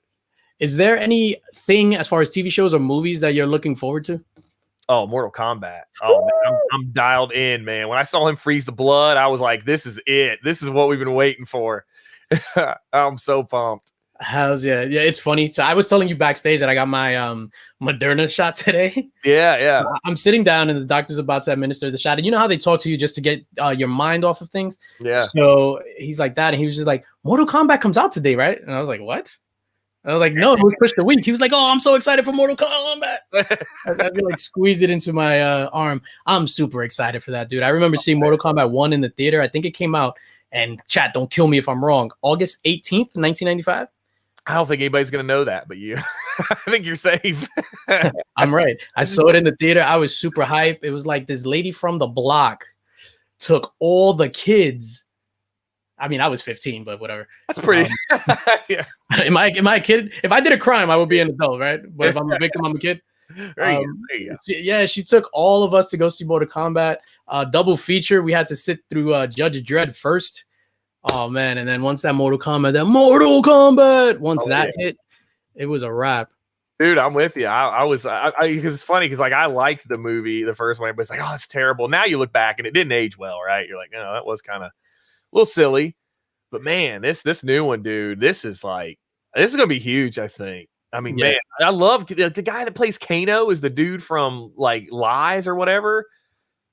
Is there anything as far as TV shows or movies that you're looking forward to? Oh, Mortal Kombat. Oh, man, I'm dialed in, man. When I saw him freeze the blood, I was like, this is it. This is what we've been waiting for. I'm so pumped. Yeah, it's funny. So I was telling you backstage that I got my Moderna shot today. Yeah. I'm sitting down and the doctor's about to administer the shot. And you know how they talk to you just to get your mind off of things? Yeah. So he's like that. And he was just like, Mortal Kombat comes out today, right? And I was like, what? I was like, no, it was pushed a week. He was like, oh, I'm so excited for Mortal Kombat. I like squeezed it into my arm. I'm super excited for that, dude. I remember seeing Mortal Kombat 1 in the theater. I think it came out, and chat, don't kill me if I'm wrong, August 18th, 1995. I don't think anybody's going to know that, but you. I think you're safe. I'm right. I saw it in the theater. I was super hyped. It was like this lady from the block took all the kids. I mean, I was 15, but whatever. That's pretty. Yeah. Am I a kid? If I did a crime, I would be an adult, right? But if I'm a victim, I'm a kid. There you go. She took all of us to go see Mortal Kombat. Double feature. We had to sit through Judge Dredd first. Oh man! And then once that Mortal Kombat, hit, it was a wrap. Dude, I'm with you. I was because it's funny because like I liked the movie, the first one, but it's like, oh, it's terrible. Now you look back and it didn't age well, right? You're like, oh, that was kind of a little silly. But man, this new one, dude, this is gonna be huge. I think. I mean, man, I love the guy that plays Kano is the dude from like Lies or whatever.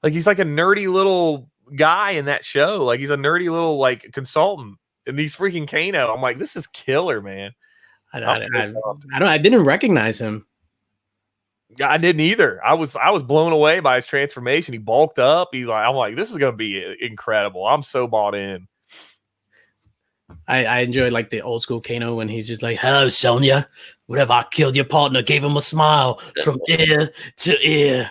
Like he's like a nerdy little guy in that show. Like he's a nerdy little like consultant, and he's freaking Kano. I'm like, this is killer, man. I didn't recognize him. I didn't either. I was blown away by his transformation. He bulked up. I'm like, this is gonna be incredible. I'm so bought in. I enjoyed like the old school Kano when he's just like, hello, Sonya. Whatever, I killed your partner, gave him a smile from ear to ear.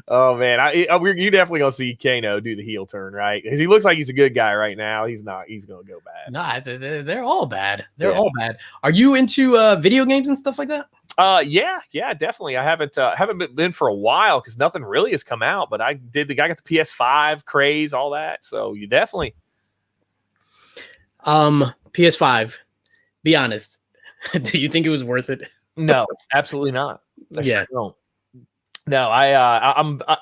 Oh man, you definitely gonna see Kano do the heel turn, right? Because he looks like he's a good guy right now. He's not. He's gonna go bad. Nah, they're all bad. They're all bad. Are you into video games and stuff like that? Yeah, definitely. I haven't been for a while because nothing really has come out. But I got the PS5 craze, all that. So you definitely PS5. Be honest. Do you think it was worth it? No, absolutely not. I Yeah. sure don't. No,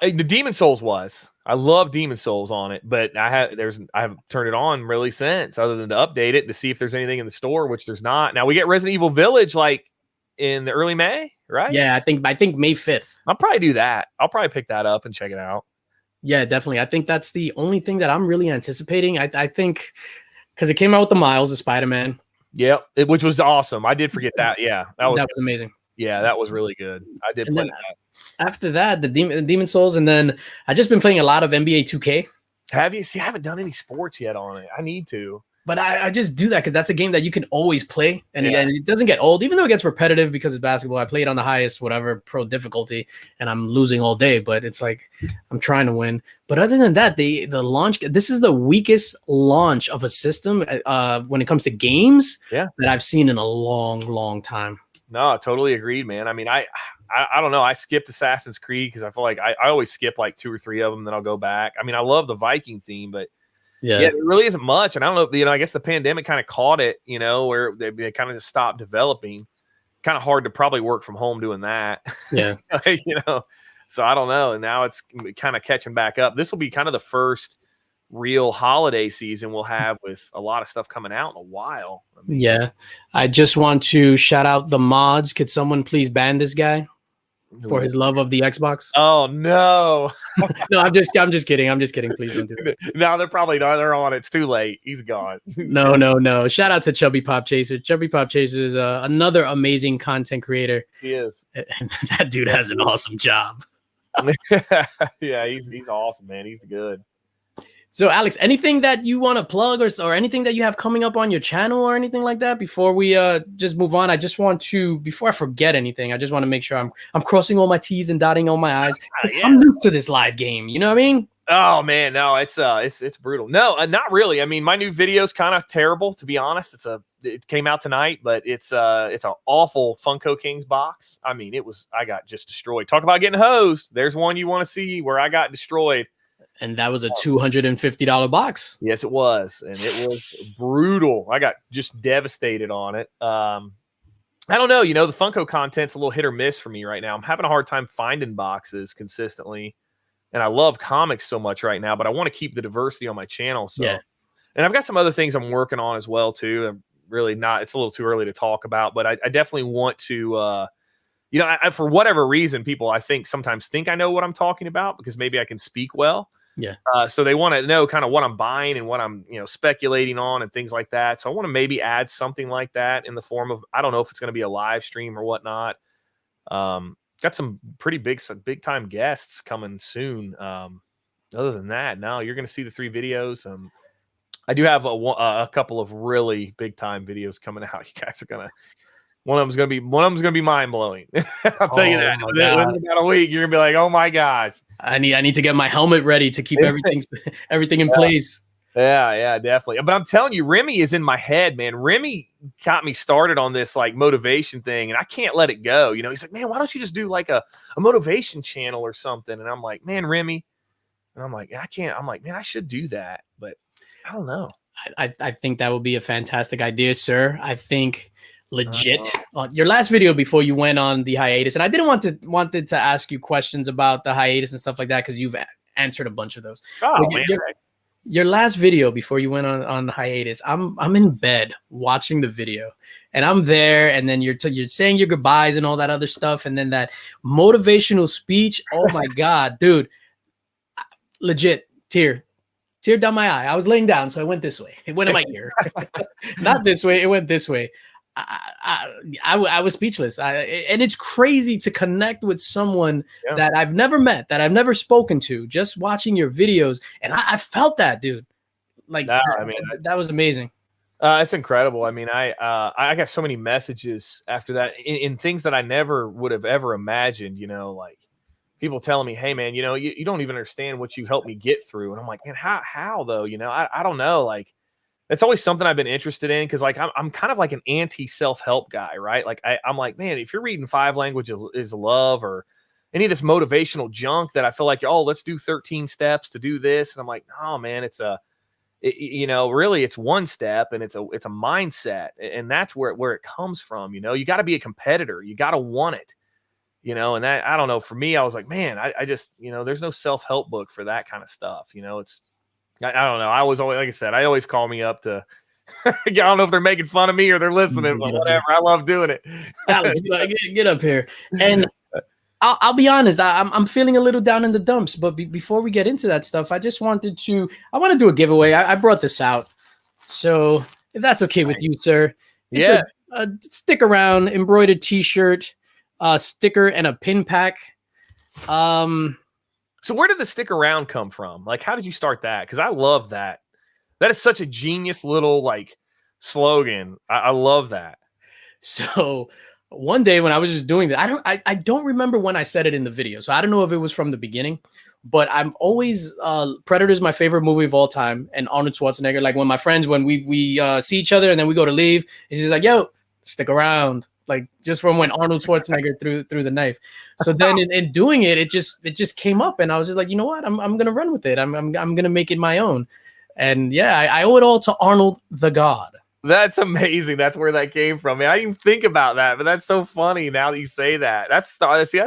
the Demon Souls was. I love Demon Souls on it, but I haven't turned it on really since, other than to update it to see if there's anything in the store, which there's not. Now we get Resident Evil Village like in the early May, right? Yeah, I think May 5th. I'll probably do that. I'll probably pick that up and check it out. Yeah, definitely. I think that's the only thing that I'm really anticipating. I think because it came out with the Miles of Spider-Man. Yep, which was awesome. I did forget that. Yeah, that was amazing. Yeah, that was really good. I did play that. After that, the Demon Souls, and then I just been playing a lot of NBA 2K. Have you? See, I haven't done any sports yet on it. I need to. But I just do that because that's a game that you can always play, and it doesn't get old, even though it gets repetitive because it's basketball. I play it on the highest, whatever, pro difficulty, and I'm losing all day, but it's like I'm trying to win. But other than that, the launch, this is the weakest launch of a system when it comes to games that I've seen in a long, long time. No, I totally agreed, man. I mean, I don't know. I skipped Assassin's Creed because I feel like I always skip like 2 or 3 of them, then I'll go back. I mean, I love the Viking theme, but yeah, it really isn't much. And I don't know, I guess the pandemic kind of caught it, where they kind of just stopped developing. Kind of hard to probably work from home doing that. Yeah. So I don't know. And now it's kind of catching back up. This will be kind of the first real holiday season we'll have with a lot of stuff coming out in a while. I mean, yeah. I just want to shout out the mods. Could someone please ban this guy for his love of the Xbox? Oh no. No, I'm just kidding. Please don't do it. No, they're probably not. They're on. It's too late. He's gone. No. Shout out to Chubby Pop Chaser. Chubby Pop Chaser is another amazing content creator. He is. And that dude has an awesome job. Yeah, he's awesome, man. He's good. So, Alex, anything that you want to plug or anything that you have coming up on your channel or anything like that before we just move on? I just want to, before I forget anything, I just want to make sure I'm crossing all my T's and dotting all my I's. I'm new to this live game. You know what I mean? Oh man, no, it's brutal. No, not really. I mean, my new video's kind of terrible, to be honest. It came out tonight, but it's an awful Funko Kings box. I mean, I got just destroyed. Talk about getting hosed. There's one you want to see where I got destroyed. And that was a $250 box. Yes, it was. And it was brutal. I got just devastated on it. I don't know. The Funko content's a little hit or miss for me right now. I'm having a hard time finding boxes consistently. And I love comics so much right now, but I want to keep the diversity on my channel. So, yeah. And I've got some other things I'm working on as well, too. I'm really not. It's a little too early to talk about, but I definitely want to for whatever reason, people I think sometimes think I know what I'm talking about because maybe I can speak well. Yeah. So they want to know kind of what I'm buying and what I'm, speculating on and things like that. So I want to maybe add something like that in the form of, I don't know if it's going to be a live stream or whatnot. Got some pretty big time guests coming soon. Other than that, no, you're going to see the 3 videos. I do have a couple of really big time videos coming out. You guys are going to. One of them's gonna be mind blowing. I'll tell you that. Within about a week, you're gonna be like, "Oh my gosh!" I need to get my helmet ready to keep everything in place. Yeah, definitely. But I'm telling you, Remy is in my head, man. Remy got me started on this like motivation thing, and I can't let it go. He's like, "Man, why don't you just do like a motivation channel or something?" And I'm like, "Man, Remy," and I'm like, "I can't." I'm like, "Man, I should do that," but I don't know. I think that would be a fantastic idea, sir. I think. Legit. Your last video before you went on the hiatus, and I didn't wanted to ask you questions about the hiatus and stuff like that because you've answered a bunch of those. Oh man. Your last video before you went on the hiatus, I'm in bed watching the video, and I'm there, and then you're saying your goodbyes and all that other stuff, and then that motivational speech. Oh my god, dude! Legit tear down my eye. I was laying down, so I went this way. It went in my ear. Not this way. It went this way. I was speechless. And it's crazy to connect with someone that I've never met, that I've never spoken to, just watching your videos. And I felt that, dude. Like, that was amazing. It's incredible. I mean, I got so many messages after that in things that I never would have ever imagined, like people telling me, "Hey man, you don't even understand what you helped me get through." And I'm like, man, how though? I don't know. Like, it's always something I've been interested in because like I'm kind of like an anti-self-help guy, right? Like I'm like, man, if you're reading 5 languages is love or any of this motivational junk that I feel like, let's do 13 steps to do this. And I'm like, no, man, it's you know, really it's one step, and it's a mindset, and that's where it comes from. You know, you got to be a competitor. You got to want it. You know, and that, I don't know, for me, I was like, man, I just, you know, there's no self-help book for that kind of stuff. You know, I don't know. I always, like I said, I always call me up to, I don't know if they're making fun of me or they're listening, but whatever. I love doing it. Alex, get up here. And I'll be honest, I'm feeling a little down in the dumps, but before we get into that stuff, I want to do a giveaway. I brought this out. So if that's okay with you, sir. It's a stick around embroidered t-shirt, a sticker, and a pin pack. So where did the stick around come from? Like, how did you start that? Because I love that. That is such a genius little like slogan. I love that. So one day when I was just doing that, I don't remember when I said it in the video, so I don't know if it was from the beginning, but I'm always Predator's my favorite movie of all time, and Arnold Schwarzenegger. Like when my friends, when we see each other and then we go to leave, he's just like, "Yo, stick around." Like just from when Arnold Schwarzenegger threw the knife. So then in doing it, it just came up, and I was just like, you know what, I'm gonna run with it. I'm gonna make it my own. And yeah, I owe it all to Arnold the God. That's amazing. That's where that came from. I didn't even think about that, but that's so funny now that you say that. That's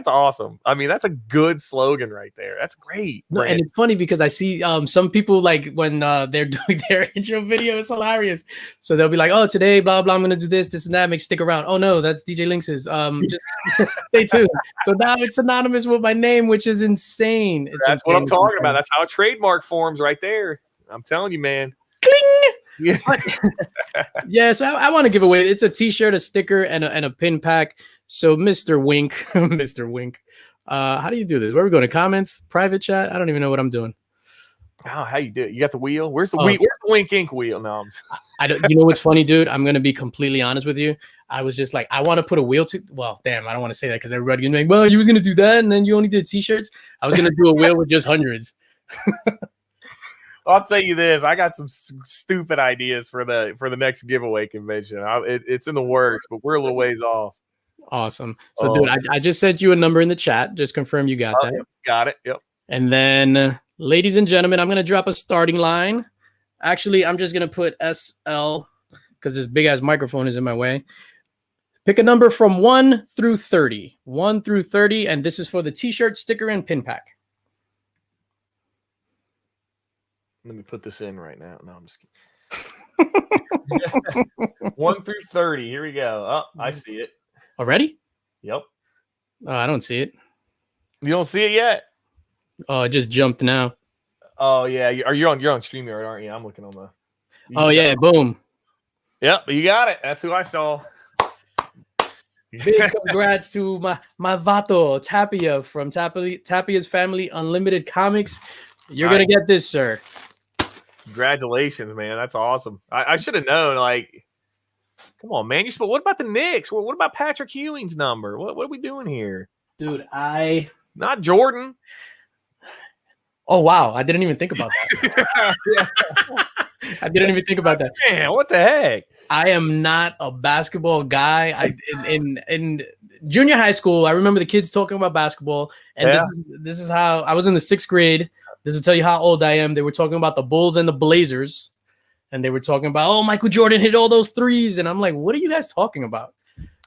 awesome. I mean, that's a good slogan right there. That's great. No, and it's funny because I see some people like when they're doing their intro video, it's hilarious. So they'll be like, "Oh, today, blah blah, I'm gonna do this, and that. Make stick around." Oh no, that's DJ Linx's. Just stay tuned. So now it's synonymous with my name, which is insane. That's what I'm talking about. That's how a trademark forms right there. I'm telling you, man. Cling. Yeah. Yeah, so I want to give away. It's a t-shirt, a sticker, and a pin pack. So Mr. Wink, Mr. Wink. How do you do this? Where are we going? To comments, private chat? I don't even know what I'm doing. Oh, how you do it? You got the wheel? Where's the where's the Wink Inc. wheel? No, I don't. You know what's funny, dude? I'm gonna be completely honest with you. I was just like, I want to put a wheel to. Well, damn, I don't want to say that because everybody gonna be like, well, you was gonna do that, and then you only did t-shirts. I was gonna do a wheel with just hundreds. I'll tell you this. I got some stupid ideas for the next giveaway convention. It's in the works, but we're a little ways off. Awesome. So, dude, I just sent you a number in the chat. Just confirm you got that. Yep, got it. Yep. And then, ladies and gentlemen, I'm going to drop a starting line. Actually, I'm just going to put SL because this big-ass microphone is in my way. Pick a number from 1 through 30. 1 through 30, and this is for the t-shirt, sticker, and pin pack. Let me put this in right now. No, I'm just kidding. 1 through 30. Here we go. Oh, I see it. Already? Yep. Oh, I don't see it. You don't see it yet? Oh, it just jumped now. Oh yeah. You're on StreamYard, aren't you? I'm looking on the. Oh yeah, boom. Yep, you got it. That's who I saw. Big congrats to my Vato Tapia from Tapia's Family Unlimited Comics. You're gonna get this, sir. Congratulations, man. That's awesome. I should have known. Like, come on, man. What about the Knicks? What about Patrick Ewing's number? What are we doing here? Dude, not Jordan. Oh, wow. I didn't even think about that. I didn't even think about that. Man, what the heck? I am not a basketball guy. In junior high school, I remember the kids talking about basketball. And this is how I was in the 6th grade. This will tell you how old I am. They were talking about the Bulls and the Blazers. And they were talking about, oh, Michael Jordan hit all those threes. And I'm like, what are you guys talking about?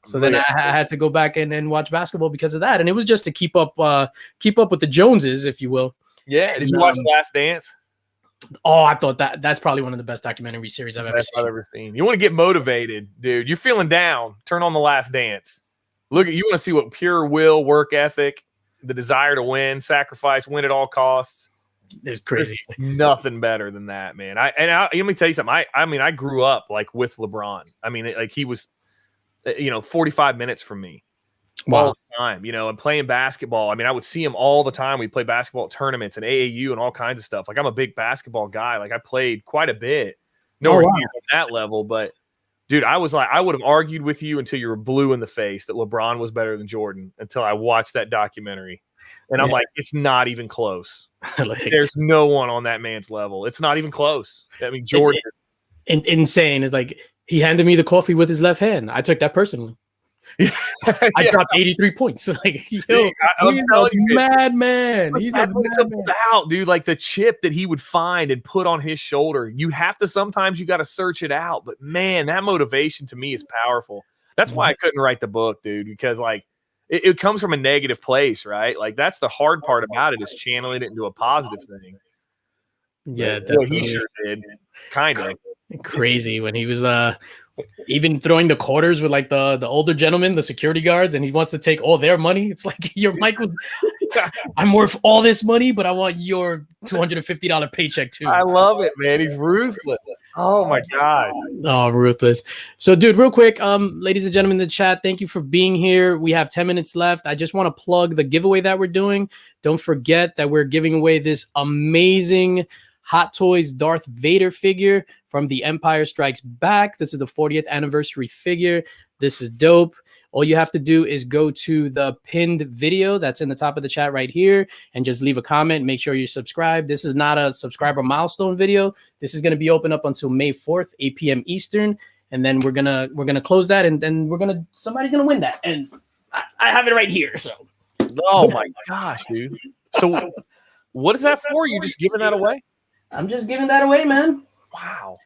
So then I had to go back and watch basketball because of that. And it was just to keep up with the Joneses, if you will. Yeah. Did you watch Last Dance? Oh, I thought that's probably one of the best documentary series I've ever seen. You want to get motivated, dude. You're feeling down. Turn on The Last Dance. You want to see what pure will, work ethic, the desire to win, sacrifice, win at all costs. It's crazy. There's nothing better than that, man. Let me tell you something. I mean, I grew up like with LeBron. I mean, like he was, 45 minutes from me. Wow. All the time, and playing basketball. I mean, I would see him all the time. We'd play basketball at tournaments and AAU and all kinds of stuff. Like, I'm a big basketball guy. Like, I played quite a bit. Nowhere near on that level, but dude, I would have argued with you until you were blue in the face that LeBron was better than Jordan until I watched that documentary. And I'm like, it's not even close. There's no one on that man's level. It's not even close. I mean, Jordan. Insane. It's like he handed me the coffee with his left hand. I took that personally. I dropped 83 points. Like, yo, Dude, I'm he's telling a you, madman. like, He's a that's what it's madman. about, dude. Like the chip that he would find and put on his shoulder. You have to sometimes you got to search it out. But man, that motivation to me is powerful. That's why I couldn't write the book, dude, because like it comes from a negative place, right? Like that's the hard part about it is channeling it into a positive thing. Yeah, Well, he definitely. sure did. Kind of. Crazy when he was even throwing the quarters with like the older gentlemen, the security guards, and he wants to take all their money. It's like, your Michael, I'm worth all this money, but I want your $250 paycheck too. I love it, man. He's ruthless. Oh my god. Oh, ruthless. So, dude, real quick, ladies and gentlemen in the chat, thank you for being here. We have 10 minutes left. I just want to plug the giveaway that we're doing. Don't forget that we're giving away this amazing Hot Toys Darth Vader figure from The Empire Strikes Back. This is the 40th anniversary figure. This is dope. All you have to do is go to the pinned video that's in the top of the chat right here and just leave a comment. Make sure you're subscribed. This is not a subscriber milestone video. This is going to be open up until May 4th, 8 p.m. Eastern. And then we're gonna close that, and then somebody's gonna win that. And I have it right here. So Oh my gosh, dude. So what is that for? You just giving that away? I'm just giving that away, man. Wow.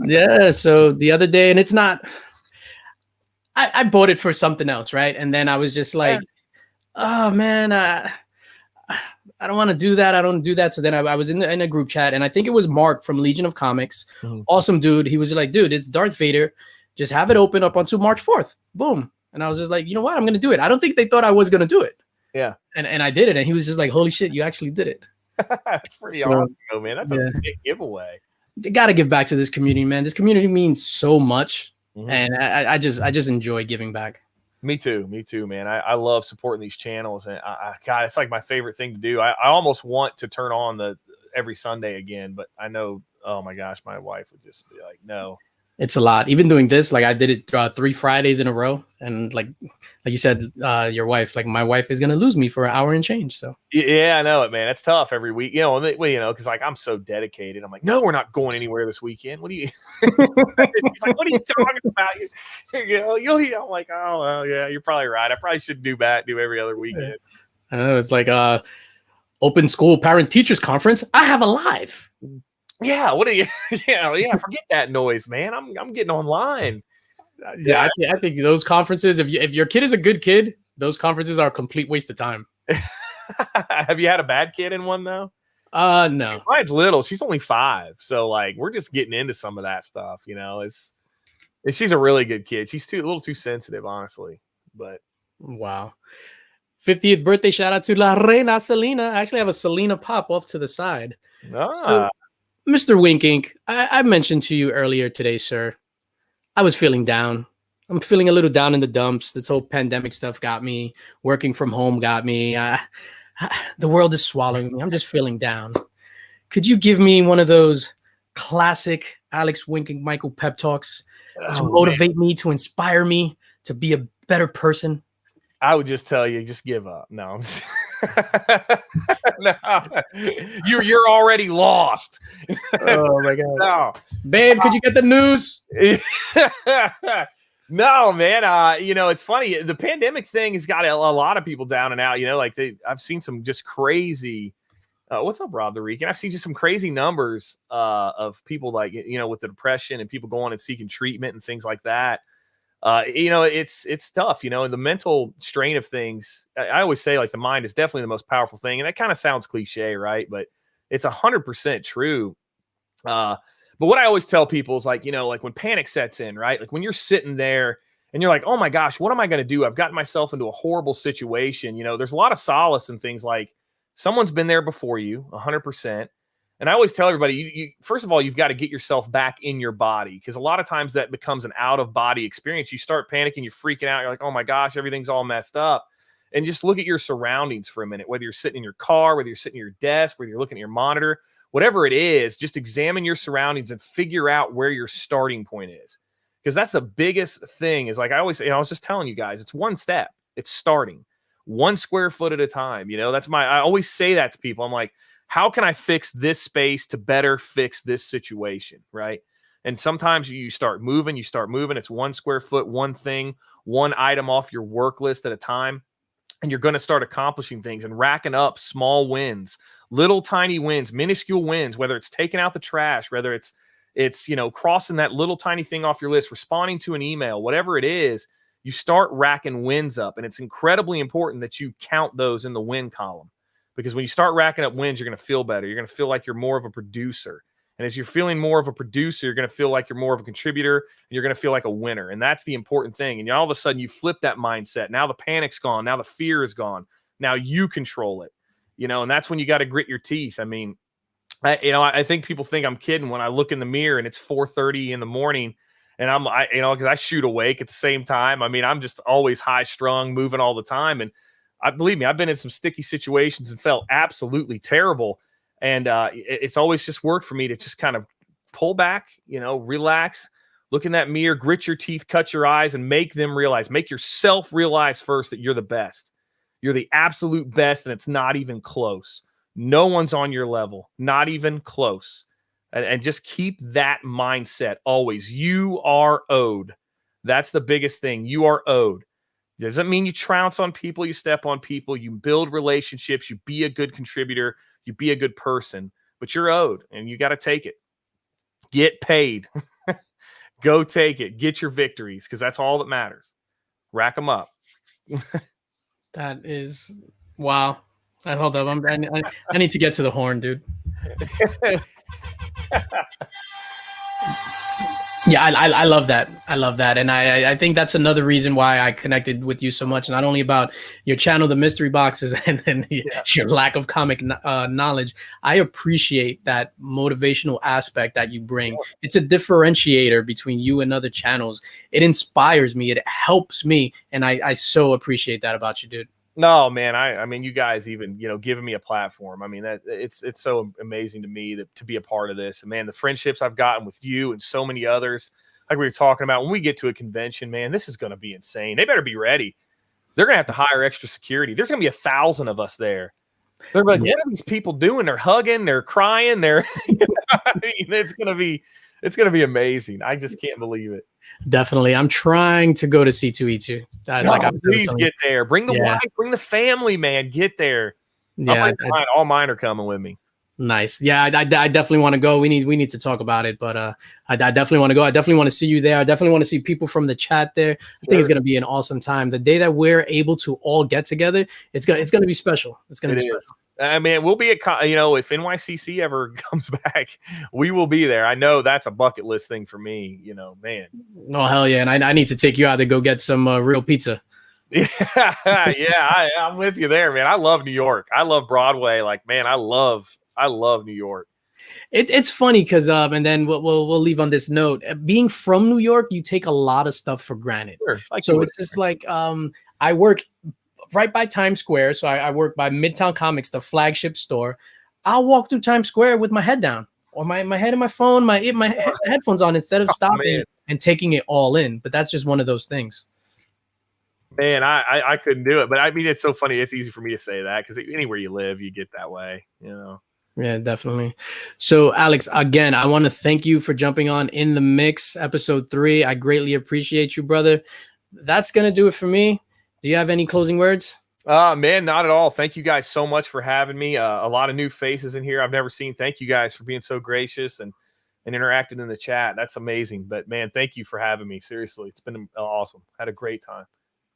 Yeah. So the other day, and it's not. I bought it for something else, right? And then I was just like, oh man, I don't want to do that. I don't do that. So then I was in a group chat, and I think it was Mark from Legion of Comics. Awesome dude. He was like, dude, it's Darth Vader. Just have it open up until March 4th. Boom. And I was just like, you know what? I'm gonna do it. I don't think they thought I was gonna do it. Yeah. And I did it. And he was just like, holy shit, you actually did it. That's pretty awesome, though, man. That's a sick giveaway. You got to give back to this community, man. This community means so much. And I just enjoy giving back. Me too, man. I love supporting these channels, and God, it's like my favorite thing to do. I almost want to turn on the every Sunday again, but I know, oh my gosh, my wife would just be like, no. It's a lot. Even doing this, like I did it 3 Fridays in a row, and like you said, your wife, like my wife is gonna lose me for an hour and change. So yeah, I know it, man. It's tough every week, because like I'm so dedicated. I'm like, no, we're not going anywhere this weekend. What do you? He's like, what are you talking about? I'm like, oh, well, yeah, you're probably right. I probably should do every other weekend. I know it's like open school parent teachers conference. I have a live. Yeah, what are you? Yeah. Forget that noise, man. I'm getting online. Yeah, I think those conferences. If your kid is a good kid, those conferences are a complete waste of time. Have you had a bad kid in one though? No. Mine's little. She's only 5, so like we're just getting into some of that stuff. She's a really good kid. She's a little too sensitive, honestly. But wow. 50th birthday shout out to La Reina Selena. I actually have a Selena pop off to the side. So, Mr. Winkinc, I mentioned to you earlier today, sir, I was feeling down. I'm feeling a little down in the dumps. This whole pandemic stuff got me. Working from home got me. The world is swallowing me. I'm just feeling down. Could you give me one of those classic Alex W1nkinc Michael pep talks to motivate me, to inspire me, to be a better person? I would just tell you, just give up. No, no, you're already lost. Oh my god! No, babe, could you get the news? No, man. It's funny. The pandemic thing has got a lot of people down and out. I've seen some just crazy. What's up, Rob the Rican? I've seen just some crazy numbers of people with the depression and people going and seeking treatment and things like that. It's tough, and the mental strain of things. I always say like the mind is definitely the most powerful thing. And that kind of sounds cliche, right? But it's 100% true. But what I always tell people is like when panic sets in, right? Like when you're sitting there and you're like, oh my gosh, what am I going to do? I've gotten myself into a horrible situation. There's a lot of solace in things like someone's been there before you 100%. And I always tell everybody, you first of all, you've got to get yourself back in your body, because a lot of times that becomes an out-of-body experience. You start panicking, you're freaking out. You're like, oh, my gosh, everything's all messed up. And just look at your surroundings for a minute, whether you're sitting in your car, whether you're sitting at your desk, whether you're looking at your monitor, whatever it is, just examine your surroundings and figure out where your starting point is. Because that's the biggest thing is like I always say, I was just telling you guys, it's one step. It's starting 1 square foot at a time. I always say that to people. I'm like, how can I fix this space to better fix this situation, right? And sometimes you start moving. It's 1 square foot, one thing, one item off your work list at a time. And you're going to start accomplishing things and racking up small wins, little tiny wins, minuscule wins, whether it's taking out the trash, whether it's crossing that little tiny thing off your list, responding to an email, whatever it is, you start racking wins up. And it's incredibly important that you count those in the win column, because when you start racking up wins, you're going to feel better. You're going to feel like you're more of a producer. And as you're feeling more of a producer, you're going to feel like you're more of a contributor, and you're going to feel like a winner. And that's the important thing. And all of a sudden you flip that mindset. Now the panic's gone. Now the fear is gone. Now you control it, and that's when you got to grit your teeth. I mean, I think people think I'm kidding when I look in the mirror and it's 4:30 in the morning and because I shoot awake at the same time. I mean, I'm just always high strung, moving all the time. And believe me, I've been in some sticky situations and felt absolutely terrible. And it's always just worked for me to just kind of pull back, relax, look in that mirror, grit your teeth, cut your eyes, and make yourself realize first that you're the best. You're the absolute best, and it's not even close. No one's on your level, not even close. And just keep that mindset always. You are owed. That's the biggest thing. You are owed. Doesn't mean you trounce on people, you step on people, you build relationships, you be a good contributor, you be a good person, but you're owed and you got to take it. Get paid. Go take it. Get your victories, because that's all that matters. Rack them up. That is, wow. Hold up. I need to get to the horn, dude. Yeah, I love that. I love that. And I think that's another reason why I connected with you so much. Not only about your channel, the mystery boxes, and then your lack of comic knowledge. I appreciate that motivational aspect that you bring. It's a differentiator between you and other channels. It inspires me. It helps me. And I so appreciate that about you, dude. No, man. I mean, you guys even, giving me a platform. I mean, that it's so amazing to me to be a part of this. And man, the friendships I've gotten with you and so many others, like we were talking about, when we get to a convention, man, this is going to be insane. They better be ready. They're going to have to hire extra security. There's going to be 1,000 of us there. They're like, what are these people doing? They're hugging, they're crying, they're, I mean, it's going to be amazing. I just can't believe it. Definitely. I'm trying to go to C2E2. Please get there. Bring the wife, bring the family, man. Get there. Yeah. All mine are coming with me. Nice. Yeah, I definitely want to go. We need to talk about it, but I definitely want to go. I definitely want to see you there. I definitely want to see people from the chat there. I think it's going to be an awesome time. The day that we're able to all get together, it's going to be special. It's going to be special. I mean, we'll be if NYCC ever comes back, we will be there. I know that's a bucket list thing for me, man. Oh, hell yeah. And I need to take you out to go get some real pizza. Yeah, I'm with you there, man. I love New York. I love Broadway. Like, man, I love New York. It's funny because and then we'll leave on this note. Being from New York, you take a lot of stuff for granted. Sure, so it's just like I work right by Times Square, so I work by Midtown Comics, the flagship store. I'll walk through Times Square with my head down, or my head in my phone, my headphones on, instead of stopping and taking it all in. But that's just one of those things. Man, I couldn't do it. But I mean, it's so funny. It's easy for me to say that because anywhere you live, you get that way, Yeah, definitely. So, Alex, again, I want to thank you for jumping on In the Mix, episode 3. I greatly appreciate you, brother. That's going to do it for me. Do you have any closing words? Man, not at all. Thank you guys so much for having me. A lot of new faces in here I've never seen. Thank you guys for being so gracious and interacting in the chat. That's amazing. But, man, thank you for having me. Seriously, it's been awesome. Had a great time.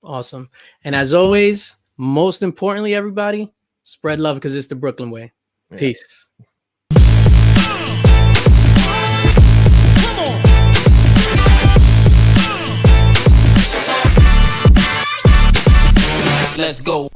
Awesome. And as always, most importantly, everybody, spread love because it's the Brooklyn way. Yeah. Peace. Let's go.